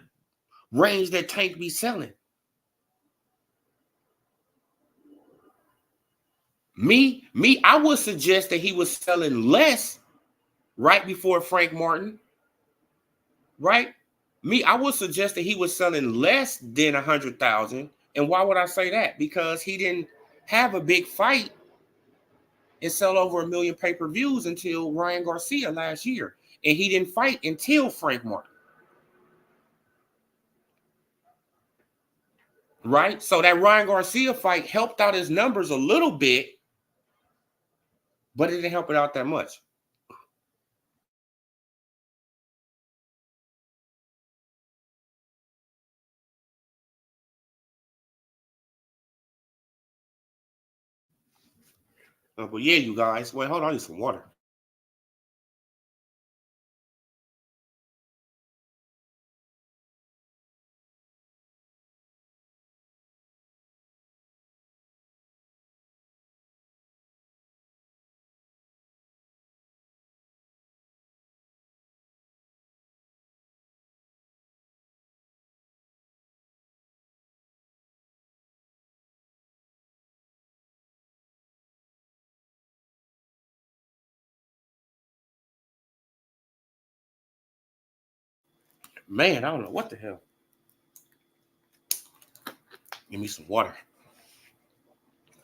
range that Tank be selling. I would suggest that he was selling less right before Frank Martin, right? I would suggest that he was selling less than 100,000. And why would I say that? Because he didn't have a big fight and sell over 1 million pay-per-views until Ryan Garcia last year. And he didn't fight until Frank Martin. Right? So that Ryan Garcia fight helped out his numbers a little bit, but it didn't help it out that much. But yeah, you guys. Wait, hold on. I need some water. Man, I don't know what the hell. Give me some water.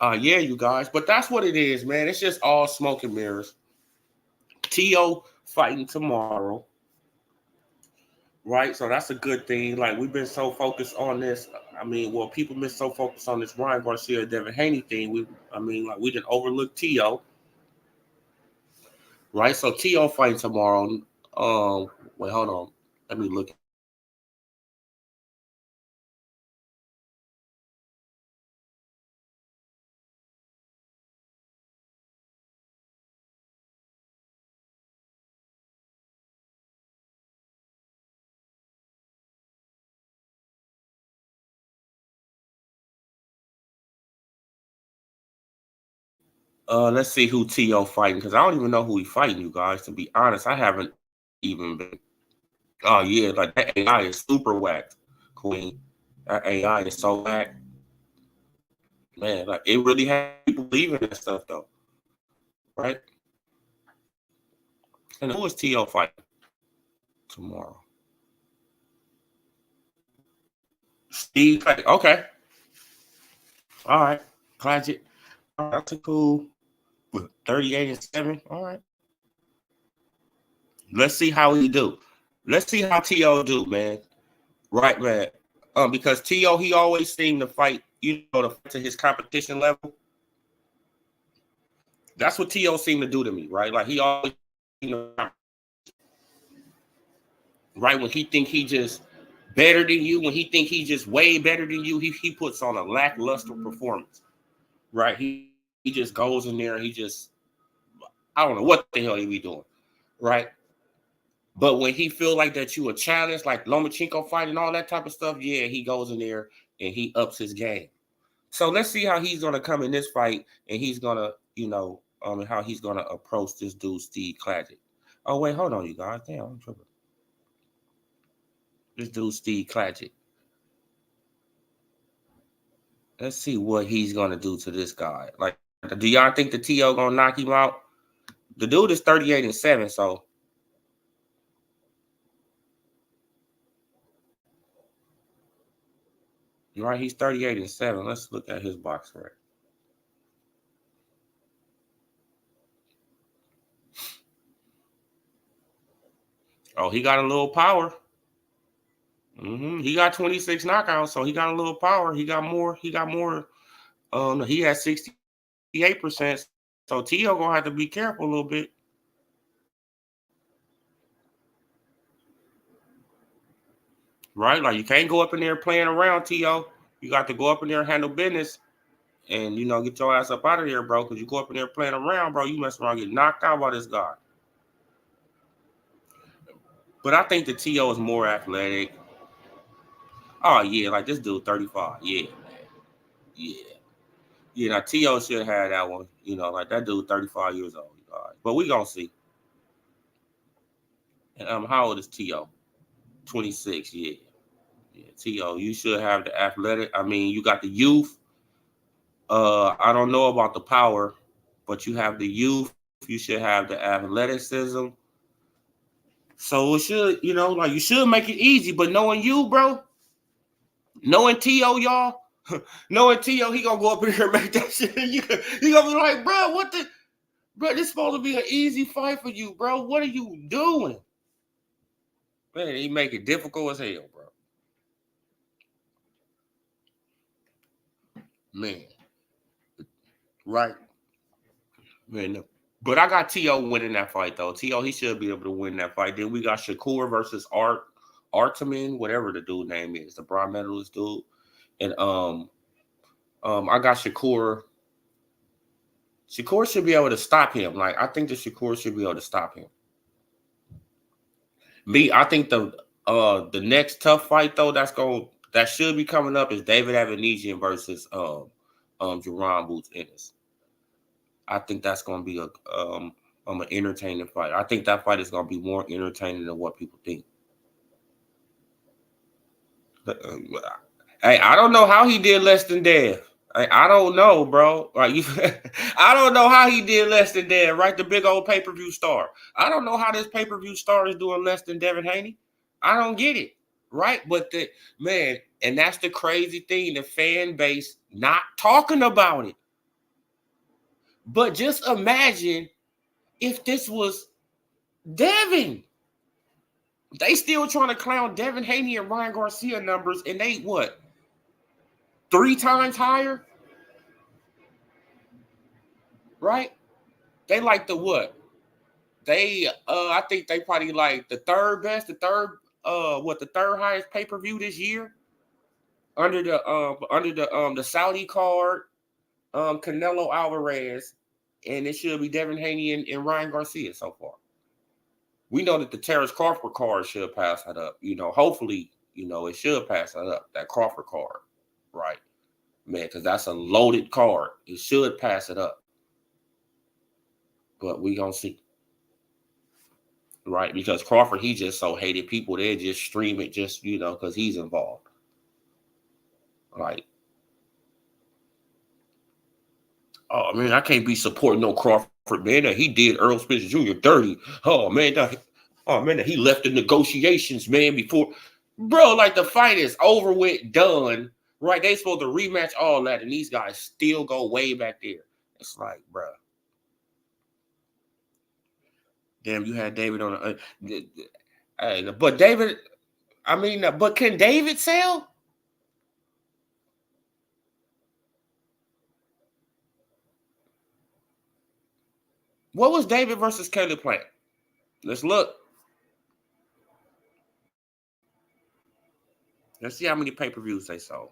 Yeah, you guys. But that's what it is, man. It's just all smoke and mirrors. T.O. fighting tomorrow. Right? So that's a good thing. Like, we've been so focused on this. I mean, well, people been so focused on this Ryan Garcia, Devin Haney thing. We didn't overlook T.O. Right? So T.O. fighting tomorrow. Wait, hold on. Let me look. Let's see who T.O. fighting, because I don't even know who he fighting, you guys. To be honest, I haven't even been. Oh yeah, like that AI is super whacked, Queen. That AI is so whack, man. Like, it really has people believing that stuff though, right? And who is T.O. fighting tomorrow? Steve Clay. Okay, all right. Classic. That's a cool 38-7. All right. Let's see how he do. Let's see how T.O. do, man. Right, man. Because T.O. he always seemed to fight, to his competition level. That's what T.O. seemed to do to me, right? Like, he always, right, when he think he just better than you, when he think he just way better than you, he puts on a lackluster performance, right? He just goes in there and he just, I don't know what the hell he be doing, right? But when he feel like that you a challenge, like Lomachenko fight and all that type of stuff, yeah, he goes in there and he ups his game. So let's see how he's gonna come in this fight, and he's gonna, how he's gonna approach this dude, Steve Clagett. Oh wait, hold on, you guys. Damn, I'm tripping. This dude, Steve Clagett. Let's see what he's gonna do to this guy. Like, do y'all think the TO gonna knock him out? The dude is 38-7, so right, he's 38-7. Let's look at his box rate. Oh, he got a little power. He got 26 knockouts, so he got a little power. He got more. He had 68%. So T.O. gonna have to be careful a little bit. Right? Like, you can't go up in there playing around, T.O. You got to go up in there and handle business and get your ass up out of there, bro. Because you go up in there playing around, bro. You mess around, get knocked out by this guy. But I think the T.O. is more athletic. Oh yeah, like this dude, 35. Yeah, man. Yeah. Yeah, now T.O. should have that one. Like that dude, 35 years old. But we gonna see. And how old is T.O.? 26. Yeah. Yeah, T.O. You should have the athletic. I mean, you got the youth. I don't know about the power, but you have the youth. You should have the athleticism. So it should, like you should make it easy. But knowing you, bro, knowing T.O., y'all, knowing T.O., he gonna go up in here and make that shit. He gonna be like, bro, what the, bro? This supposed to be an easy fight for you, bro. What are you doing? Man, he make it difficult as hell, bro. Man, right? Man, no. But I got T.O. winning that fight though. T.O. he should be able to win that fight. Then we got Shakur versus Artemin, whatever the dude name is, the bronze medalist dude. And I got Shakur. Shakur should be able to stop him. Like I think that Shakur should be able to stop him. I think the next tough fight though that should be coming up is David Avanesian versus Jerron Boots Ennis. I think that's gonna be an entertaining fight. I think that fight is gonna be more entertaining than what people think. Hey, I don't know how he did less than Dev. I don't know, bro. Like I don't know how he did less than Dev. Right, the big old pay-per-view star. I don't know how this pay-per-view star is doing less than Devin Haney. I don't get it. Right, but and that's the crazy thing. The fan base not talking about it. But just imagine if this was Devin. They still trying to clown Devin Haney and Ryan Garcia numbers, and they what? 3 times higher? Right? They like the what? They I think they probably like the third best, the third highest pay-per-view this year under the Saudi card, Canelo Alvarez, and it should be Devin Haney and Ryan Garcia so far. We know that the Terrence Crawford card should pass that up. Hopefully, it should pass that up, that Crawford card. Right. Man, because that's a loaded card. It should pass it up. But we gonna see. Right, because Crawford, he just so hated people. They just stream it just, because he's involved. Right. Oh, man, I can't be supporting no Crawford, man. That he did Earl Spence Jr. dirty. Oh, man, that he left the negotiations, man, before. Bro, like the fight is over with, done. Right, they supposed to rematch all that, and these guys still go way back there. It's like, bro. Damn, you had David on but David, but can David sell? What was David versus Caleb Plant? Let's look. Let's see how many pay-per-views they sold.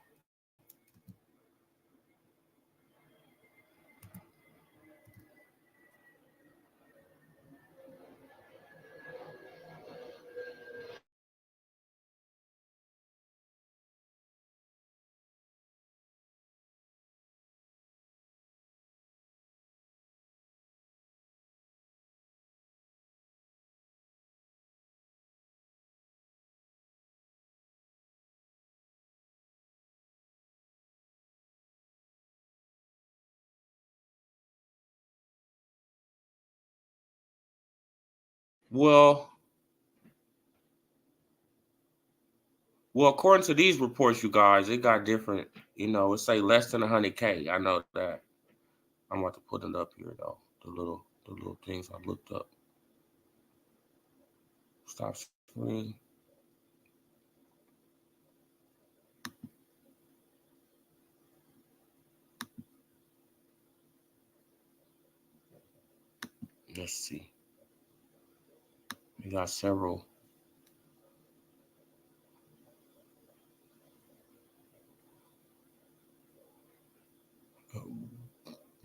Well, according to these reports, you guys, it got different. It say less than 100K. I know that. I'm about to put it up here though. The little things I looked up. Stop screen. Let's see. We got several.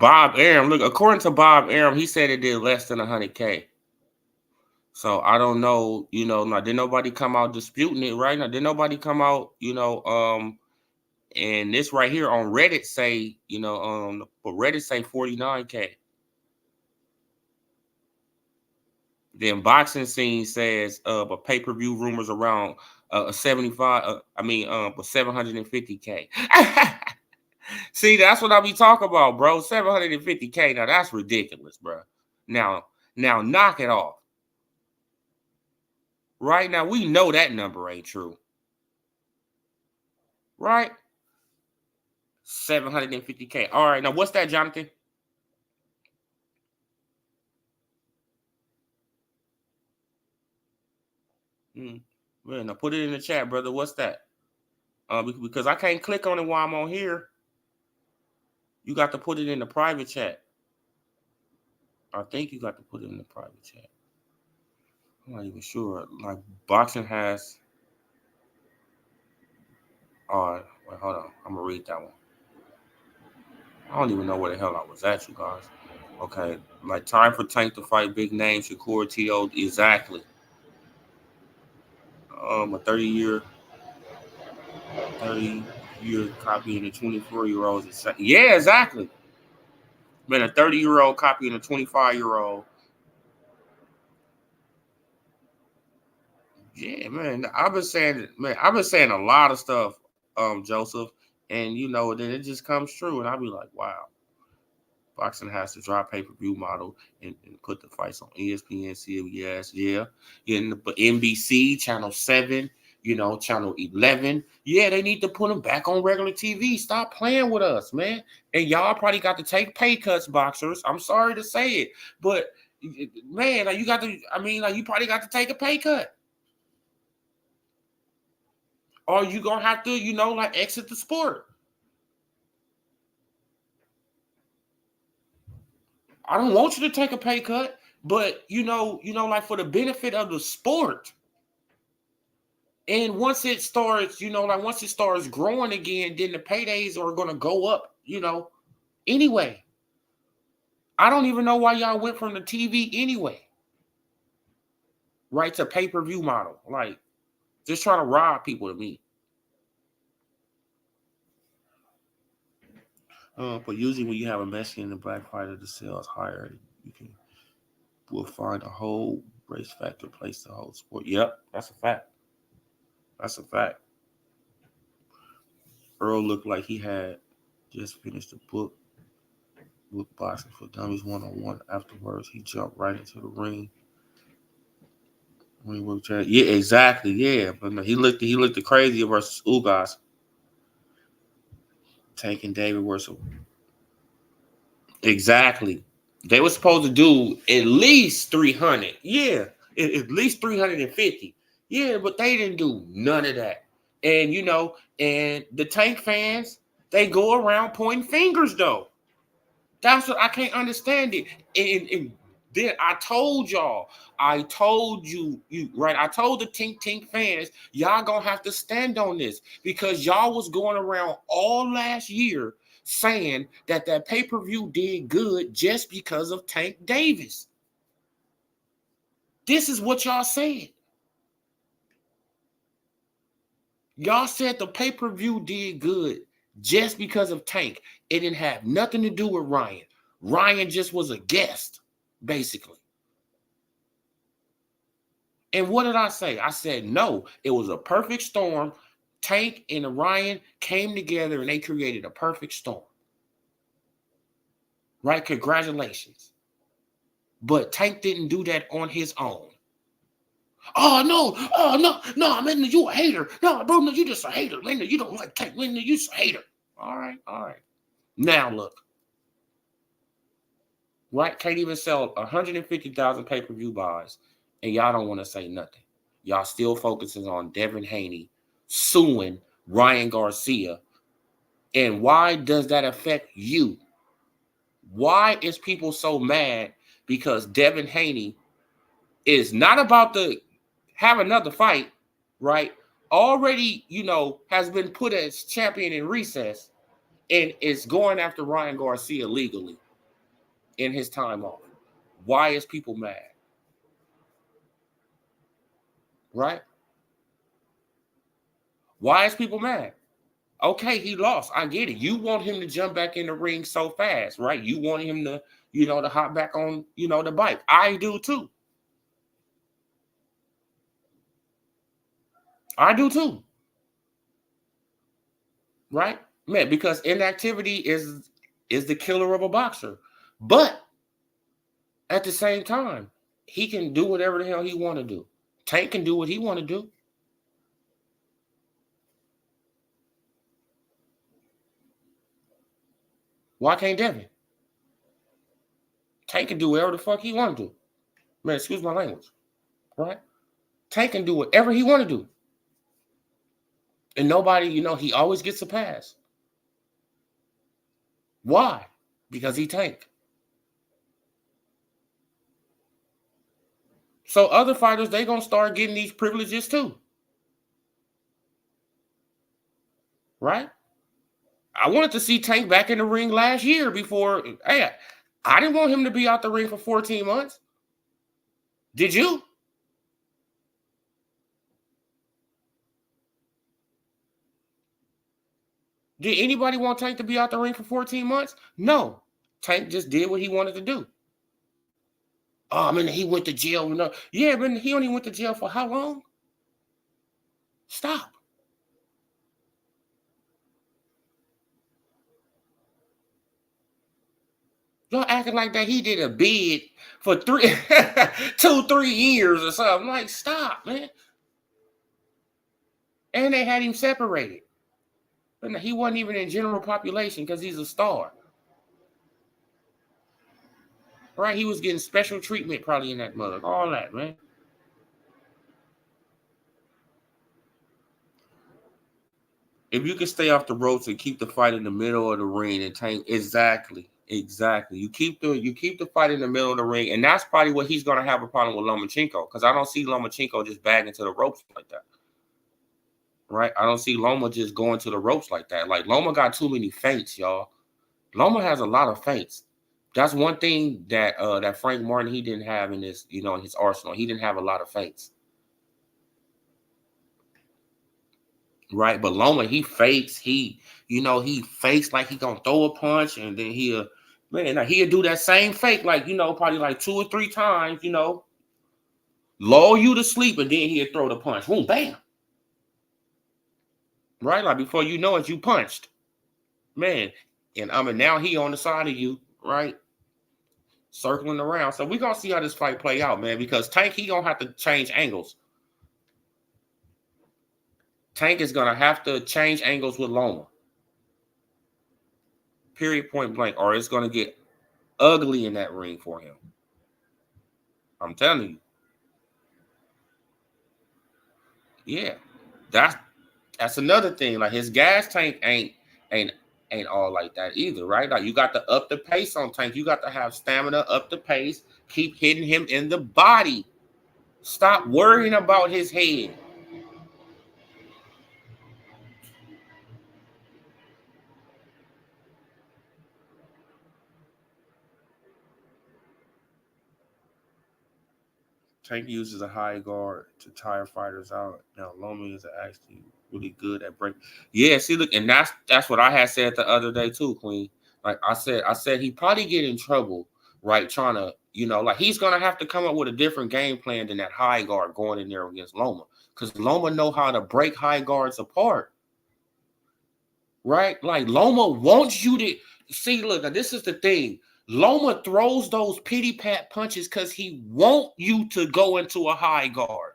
Bob Arum, look, according to Bob Arum, he said it did less than 100K. So I don't know, now did nobody come out disputing it right now? Did nobody come out, and this right here on Reddit say, but Reddit say 49K. Then boxing scene says, but pay-per-view rumors around 75, but 750K. See, that's what I be talking about, bro. 750K. Now that's ridiculous, bro. Now knock it off. Right now, we know that number ain't true. Right? 750K. All right, now what's that, Jonathan? Well, now put it in the chat, brother. What's that? Because I can't click on it while I'm on here. You got to put it in the private chat. I think you got to put it in the private chat. I'm not even sure. Like boxing has. All right, wait, hold on. I'm gonna read that one. I don't even know where the hell I was at, you guys. Okay, like time for Tank to fight big name Shakur T.O. Exactly. A 30-year copying a 24-year-old. Yeah, exactly. Man, a 30-year-old copying a 25-year-old. Yeah, man. I've been saying a lot of stuff, Joseph, and then it just comes true, and I'll be like, wow. Boxing has to drop pay-per-view model and put the fights on ESPN, CBS, yeah. In the NBC, Channel 7, Channel 11. Yeah, they need to put them back on regular TV. Stop playing with us, man. And y'all probably got to take pay cuts, boxers. I'm sorry to say it. But, man, you probably got to take a pay cut. Or you going to have to, exit the sport. I don't want you to take a pay cut, but like for the benefit of the sport. And once it starts, once it starts growing again, then the paydays are gonna go up, anyway. I don't even know why y'all went from the TV anyway. Right to pay-per-view model. Like, just trying to rob people to me. But usually when you have a Mexican and a black fighter, the sales higher. We'll find a whole race factor place the whole sport. Yep, that's a fact. That's a fact. Earl looked like he had just finished the book Boxing for Dummies 101. Afterwards, he jumped right into the ring. Yeah, exactly. Yeah, but no, he looked the crazier versus Ugas. Tank and David versus. Exactly. They were supposed to do at least 300. Yeah, at least 350. Yeah, but they didn't do none of that. And and the Tank fans, they go around pointing fingers though. That's what I can't understand it. And then I told y'all, I told you, right? I told the Tink fans, y'all gonna have to stand on this because y'all was going around all last year saying that pay-per-view did good just because of Tank Davis. This is what y'all said. Y'all said the pay-per-view did good just because of Tank. It didn't have nothing to do with Ryan. Ryan just was a guest, basically. And what did I say? I said, no, it was a perfect storm. Tank and Ryan came together and they created a perfect storm. Right? Congratulations. But Tank didn't do that on his own. Oh, no, man, you a hater. No, bro, no, you just a hater. Man, you don't like Tank. Man, you just a hater. All right. Now, look. Right? Can't even sell 150,000 pay-per-view buys, and y'all don't want to say nothing. Y'all still focusing on Devin Haney suing Ryan Garcia. And why does that affect you? Why is people so mad because Devin Haney is not about to have another fight, right? Already, has been put as champion in recess and is going after Ryan Garcia legally. in his time off. Why is people mad? Right? Why is people mad? Okay, he lost. I get it. You want him to jump back in the ring so fast, right? You want him to, to hop back on, the bike. I do too. I do too. Right? Man, because inactivity is the killer of a boxer. But at the same time, he can do whatever the hell he want to do. Tank can do what he want to do. Why can't Devin? Tank can do whatever the fuck he want to do. Man, excuse my language. Right? Tank can do whatever he want to do. And nobody, he always gets a pass. Why? Because he Tank. So other fighters, they going to start getting these privileges too. Right? I wanted to see Tank back in the ring last year before. Hey, I didn't want him to be out the ring for 14 months. Did you? Did anybody want Tank to be out the ring for 14 months? No. Tank just did what he wanted to do. Oh, I mean, he went to jail. No. Yeah, but he only went to jail for how long? Stop. Y'all acting like that he did a bid for 2-3 years or something. Like, stop, man. And they had him separated. But he wasn't even in general population because he's a star. Right? He was getting special treatment probably in that mother. All that, man. If you can stay off the ropes and keep the fight in the middle of the ring and Tank, exactly. You keep the fight in the middle of the ring, and that's probably what he's gonna have a problem with Lomachenko, because I don't see Lomachenko just bagging to the ropes like that. Right? I don't see Loma just going to the ropes like that. Like, Loma got too many feints, y'all. Loma has a lot of feints. That's one thing that that Frank Martin, he didn't have in his, in his arsenal. He didn't have a lot of feints. Right? But Loma, he fakes. He fakes like he gonna throw a punch, and then he'll do that same fake, like, probably like 2 or 3 times, lull you to sleep, and then he'll throw the punch. Boom, bam. Right? Like, before you know it, you punched. Man. And now he on the side of you, right? Circling around. So we're gonna see how this fight play out, man, because Tank, he gonna have to change angles. Tank is gonna have to change angles with Loma. Period, point blank, or it's gonna get ugly in that ring for him. I'm telling you. Yeah. That's another thing. Like, his gas tank ain't all like that either, right? Like, you got to up the pace on Tank. You got to have stamina, up the pace, keep hitting him in the body. Stop worrying about his head. Tank uses a high guard to tire fighters out. Now, Loma is actually really good at break. Yeah, see, look, and that's what I had said the other day too, Queen. Like I said he probably get in trouble, right? Trying to, like, he's gonna have to come up with a different game plan than that high guard going in there against Loma, because Loma know how to break high guards apart, right? Like, Loma wants you to see. Look, this is the thing. Loma throws those pity pat punches because he want you to go into a high guard.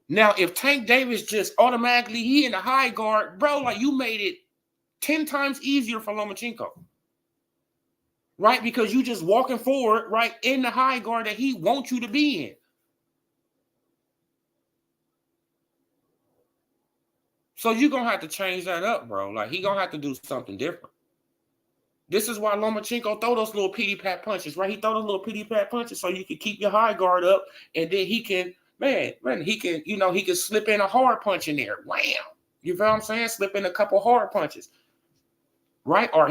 Now, if Tank Davis just automatically he in a high guard, bro, like, you made it 10 times easier for Lomachenko. Right? Because you just walking forward, right, in the high guard that he wants you to be in. So you're going to have to change that up, bro. Like, he going to have to do something different. This is why Lomachenko throw those little pity pat punches, right? He throw those little pity pat punches so you can keep your high guard up, and then he can, he can, he can slip in a hard punch in there. Wham! You feel what I'm saying? Slip in a couple hard punches, right? Or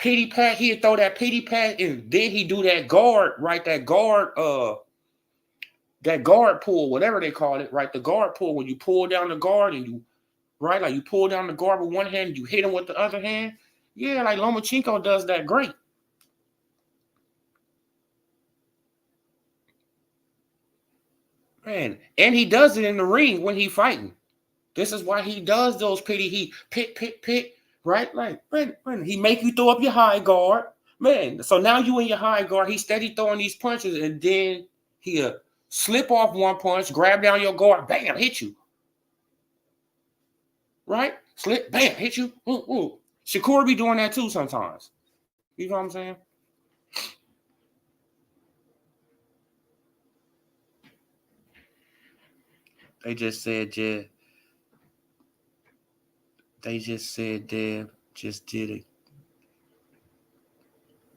pity pat. He'd throw that pity pat, and then he do that guard, right? That guard pull, whatever they call it, right? The guard pull, when you pull down the guard and you, right, like you pull down the guard with one hand and you hit him with the other hand. Yeah, like Lomachenko does that great. Man, and he does it in the ring when he fighting. This is why he does those pity. He pick, right? Like, man, he make you throw up your high guard. Man, so now you in your high guard. He's steady throwing these punches, and then he'll slip off one punch, grab down your guard, bam, hit you. Right? Slip, bam, hit you. Ooh, ooh. Shakur be doing that too sometimes. You know what I'm saying? They just said, yeah. They just said, Deb just did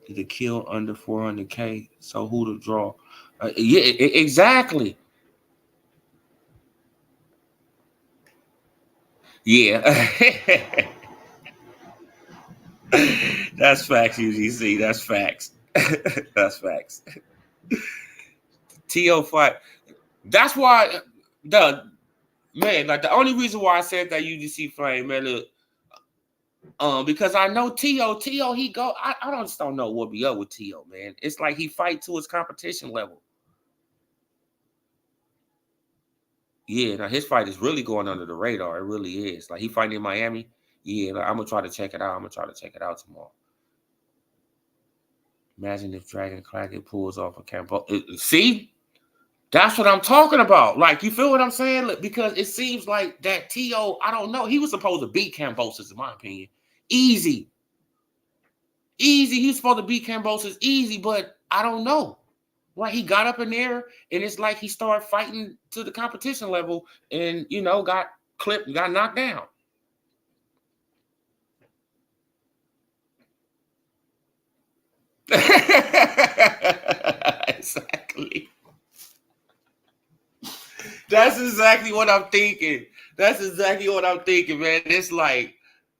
a kill under 400K. So who to draw? Yeah, exactly. Yeah. That's facts, UGC. That's facts. That's facts. TO fight. That's why the man, like the only reason why I said that UGC flame, man, look, because I know T.O. he go. I just don't know what be up with T.O., man. It's like he fight to his competition level. Yeah, now his fight is really going under the radar. It really is. Like he fighting in Miami. Yeah, like, I'm gonna try to check it out. I'm gonna try to check it out tomorrow. Imagine if Dragon Claggett pulls off a Campo. See, that's what I'm talking about. Like, you feel what I'm saying? Look, because it seems like that T.O., I don't know. He was supposed to beat Cambosis, in my opinion. Easy. He was supposed to beat Cambosis easy, but I don't know. Right? He got up in there, and it's like he started fighting to the competition level and, got clipped, got knocked down. Exactly. That's exactly what I'm thinking. Man. It's like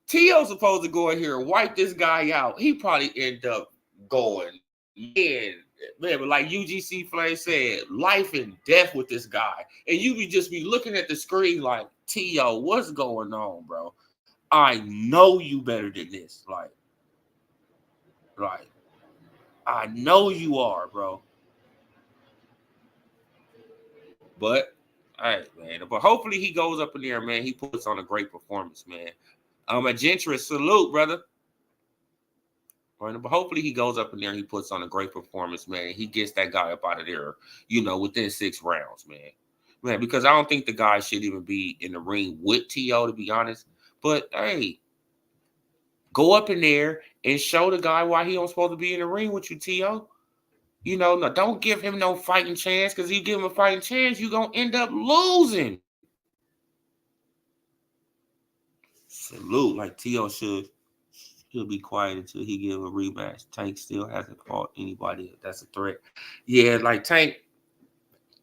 T.O. supposed to go in here and wipe this guy out. He probably end up going, man, but like UGC Flame said, life and death with this guy. And you would just be looking at the screen like, T.O., what's going on, bro? I know you better than this. Like, I know you are, bro. But, all right, man. But hopefully he goes up in there, man. He puts on a great performance, man. A Gentress, salute, brother. But hopefully he goes up in there and he puts on a great performance, man. He gets that guy up out of there, within 6 rounds, man. Man, because I don't think the guy should even be in the ring with T.O., to be honest. But, hey, go up in there and show the guy why he don't supposed to be in the ring with you, T.O. No, don't give him no fighting chance, because you give him a fighting chance, you're going to end up losing. Salute, like T.O. should. He'll be quiet until he give a rematch. Tank still hasn't fought anybody that's a threat. Yeah, like Tank,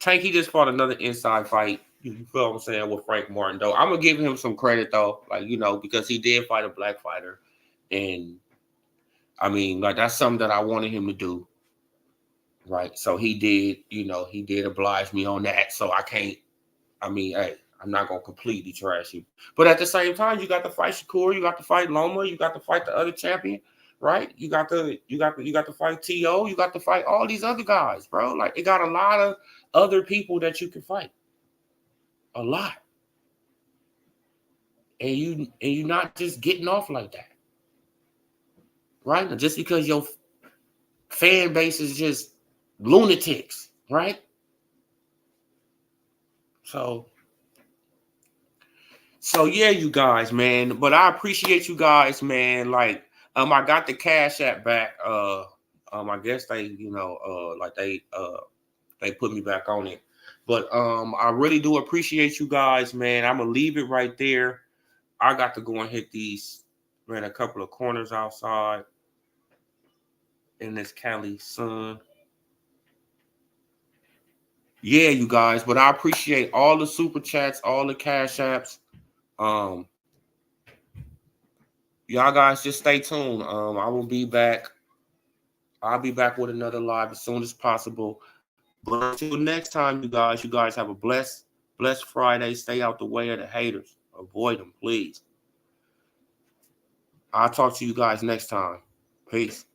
he just fought another inside fight. You feel what I'm saying, with Frank Martin, though. I'm going to give him some credit, though, like, because he did fight a black fighter. And, I mean, like, that's something that I wanted him to do. Right? So he did, he did oblige me on that. So I can't, hey, I'm not going to completely trash you. But at the same time, you got to fight Shakur, you got to fight Loma, you got to fight the other champion, right? You got to fight T.O., you got to fight all these other guys, bro. Like, it got a lot of other people that you can fight. A lot. And you're not just getting off like that. Right? Just because your fan base is just lunatics, right? So yeah, you guys, man. But I appreciate you guys, man. Like, I got the Cash App back. I guess they, they put me back on it. But I really do appreciate you guys, man. I'm gonna leave it right there. I got to go and hit these, ran a couple of corners outside in this Cali sun. Yeah, you guys. But I appreciate all the super chats, all the Cash Apps. Y'all guys just stay tuned. I will be back. I'll be back with another live as soon as possible. But until next time, you guys have a blessed Friday. Stay out the way of the haters. Avoid them, please. I'll talk to you guys next time. Peace.